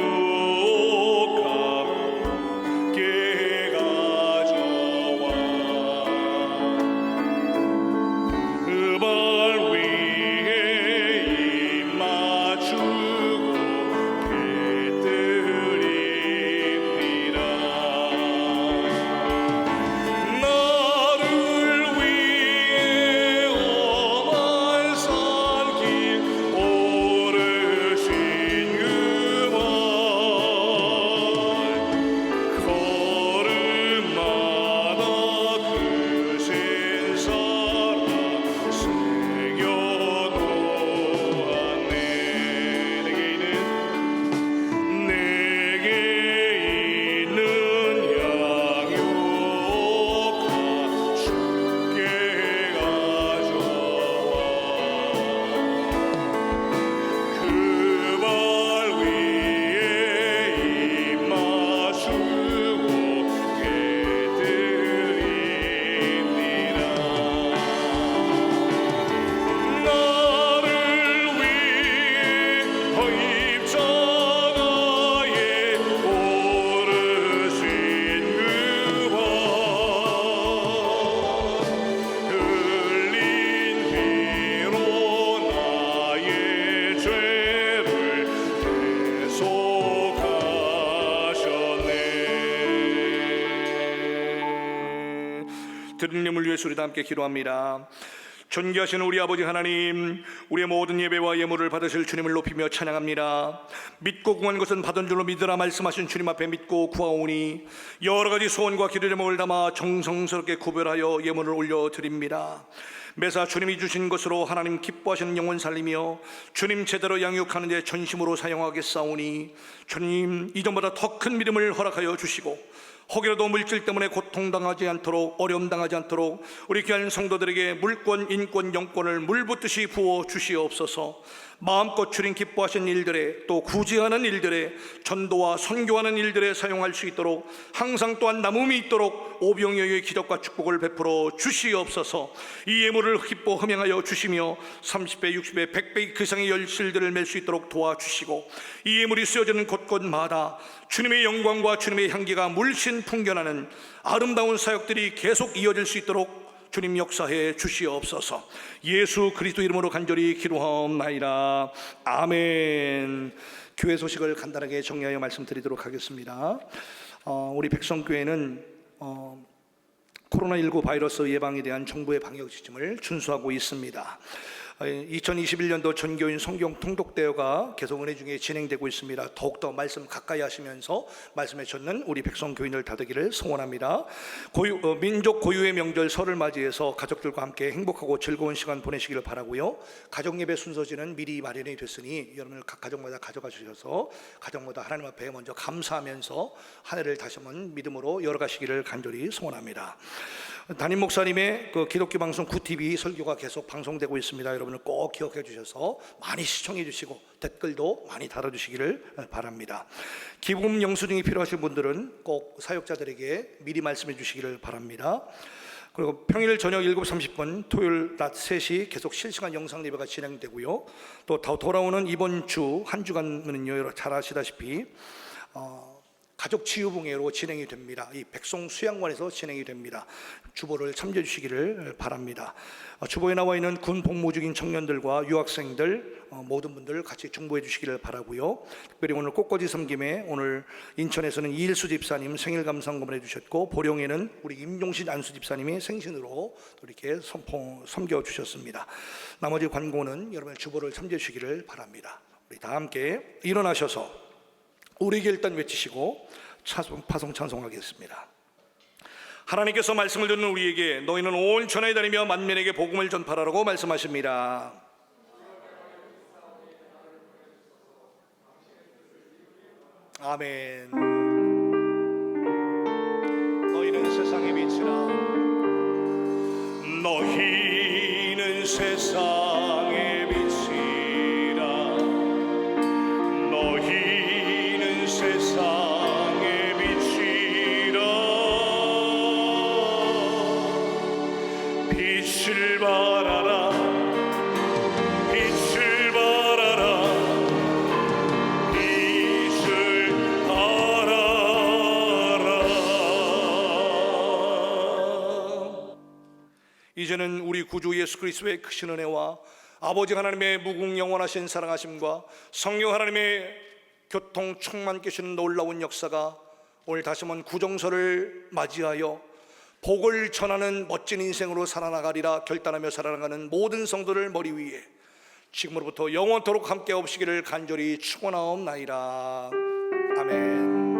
함께 가져와 그 발 위에 입 맞추고 배드립니다. 나를 위해 엄한 산길 오르신 그 발 걸음마다 크신 사랑 새겨놓았네. 내게 있는 양육함 주께 가져와 그 발 위에 입 맞추고 배드립니다. 나를 위해 입자가에 오르신 그 발 흘린 피로 나의 죄를 대속하셨네. 드린 예물 위해 우리 다 함께 기도합니다. 존귀하신 우리 아버지 하나님, 우리의 모든 예배와 예물을 받으실 주님을 높이며 찬양합니다. 믿고 구한 것은 받은 줄로 믿으라 말씀하신 주님 앞에 믿고 구하오니 여러 가지 소원과 기도 제목을 담아 정성스럽게 구별하여 예물을 올려드립니다. 매사 주님이 주신 것으로 하나님 기뻐하시는 영혼 살리며 주님 제대로 양육하는 데 전심으로 사용하겠사오니 주님 이전보다 더 큰 믿음을 허락하여 주시고 혹이라도 물질 때문에 고통당하지 않도록 어려움 당하지 않도록 우리 귀한 성도들에게 물권, 인권, 영권을 물붓듯이 부어 주시옵소서. 마음껏 주님 기뻐하신 일들에, 또 구제하는 일들에, 전도와 선교하는 일들에 사용할 수 있도록 항상 또한 남음이 있도록 오병이어의 기적과 축복을 베풀어 주시옵소서. 이 예물을 기뻐 흠양하여 주시며 30배, 60배, 100배 그 이상의 열실들을 맺을 수 있도록 도와주시고, 이 예물이 쓰여지는 곳곳마다 주님의 영광과 주님의 향기가 물씬 풍겨나는 아름다운 사역들이 계속 이어질 수 있도록 주님 역사해 주시옵소서. 예수 그리스도 이름으로 간절히 기도하옵나이다. 아멘. 교회 소식을 간단하게 정리하여 말씀드리도록 하겠습니다. 우리 백성교회는 코로나19 바이러스 예방에 대한 정부의 방역 지침을 준수하고 있습니다. 2021년도 전교인 성경 통독대회가 계속 은혜 중에 진행되고 있습니다. 더욱더 말씀 가까이 하시면서 말씀에 젖는 우리 백성교인들 다되기를 소원합니다. 민족 고유의 명절 설을 맞이해서 가족들과 함께 행복하고 즐거운 시간 보내시기를 바라고요. 가정예배 순서지는 미리 마련이 됐으니 여러분들 각 가정마다 가져가 주셔서 가정마다 하나님 앞에 먼저 감사하면서 한 해를 다시 한번 믿음으로 열어가시기를 간절히 소원합니다. 담임 목사님의 그 기독교 방송 구TV 설교가 계속 방송되고 있습니다. 여러분을 꼭 기억해 주셔서 많이 시청해 주시고 댓글도 많이 달아주시기를 바랍니다. 기부금 영수증이 필요하신 분들은 꼭 사역자들에게 미리 말씀해 주시기를 바랍니다. 그리고 평일 저녁 7시 30분, 토요일 낮 3시 계속 실시간 영상 예배가 진행되고요. 또 돌아오는 이번 주 한 주간은요, 잘 아시다시피 가족 치유봉회로 진행이 됩니다. 이 백송 수양관에서 진행이 됩니다. 주보를 참조해 주시기를 바랍니다. 주보에 나와 있는 군 복무 중인 청년들과 유학생들 모든 분들 같이 중보해 주시기를 바라고요. 특별히 오늘 꽃꽂이 섬김에 오늘 인천에서는 이일수 집사님 생일 감상금을 해주셨고, 보령에는 우리 임종신 안수 집사님이 생신으로 또 이렇게 섬겨 주셨습니다. 나머지 관고는 여러분의 주보를 참조해 주시기를 바랍니다. 우리 다 함께 일어나셔서 우리에게 일단 외치시고 파송 찬송하겠습니다. 하나님께서 말씀을 듣는 우리에게 너희는 온 천하에 다니며 만민에게 복음을 전파하라고 말씀하십니다. 아멘. 너희는 세상의 빛이라. 너희는 세상의 빛이라. 너희는 세상의 빛이라. 빛을 발하라. 빛을 발하라. 빛을 발하라. 이제는 우리 구주 예수 그리스도의 크신 은혜와 아버지 하나님의 무궁영원하신 사랑하심과 성령 하나님의 교통 충만 계시는 놀라운 역사가 오늘 다시 한번 구정설을 맞이하여 복을 전하는 멋진 인생으로 살아나가리라 결단하며 살아나가는 모든 성도를 머리 위에 지금으로부터 영원토록 함께 없으기를 간절히 축원하옵나이다. 아멘.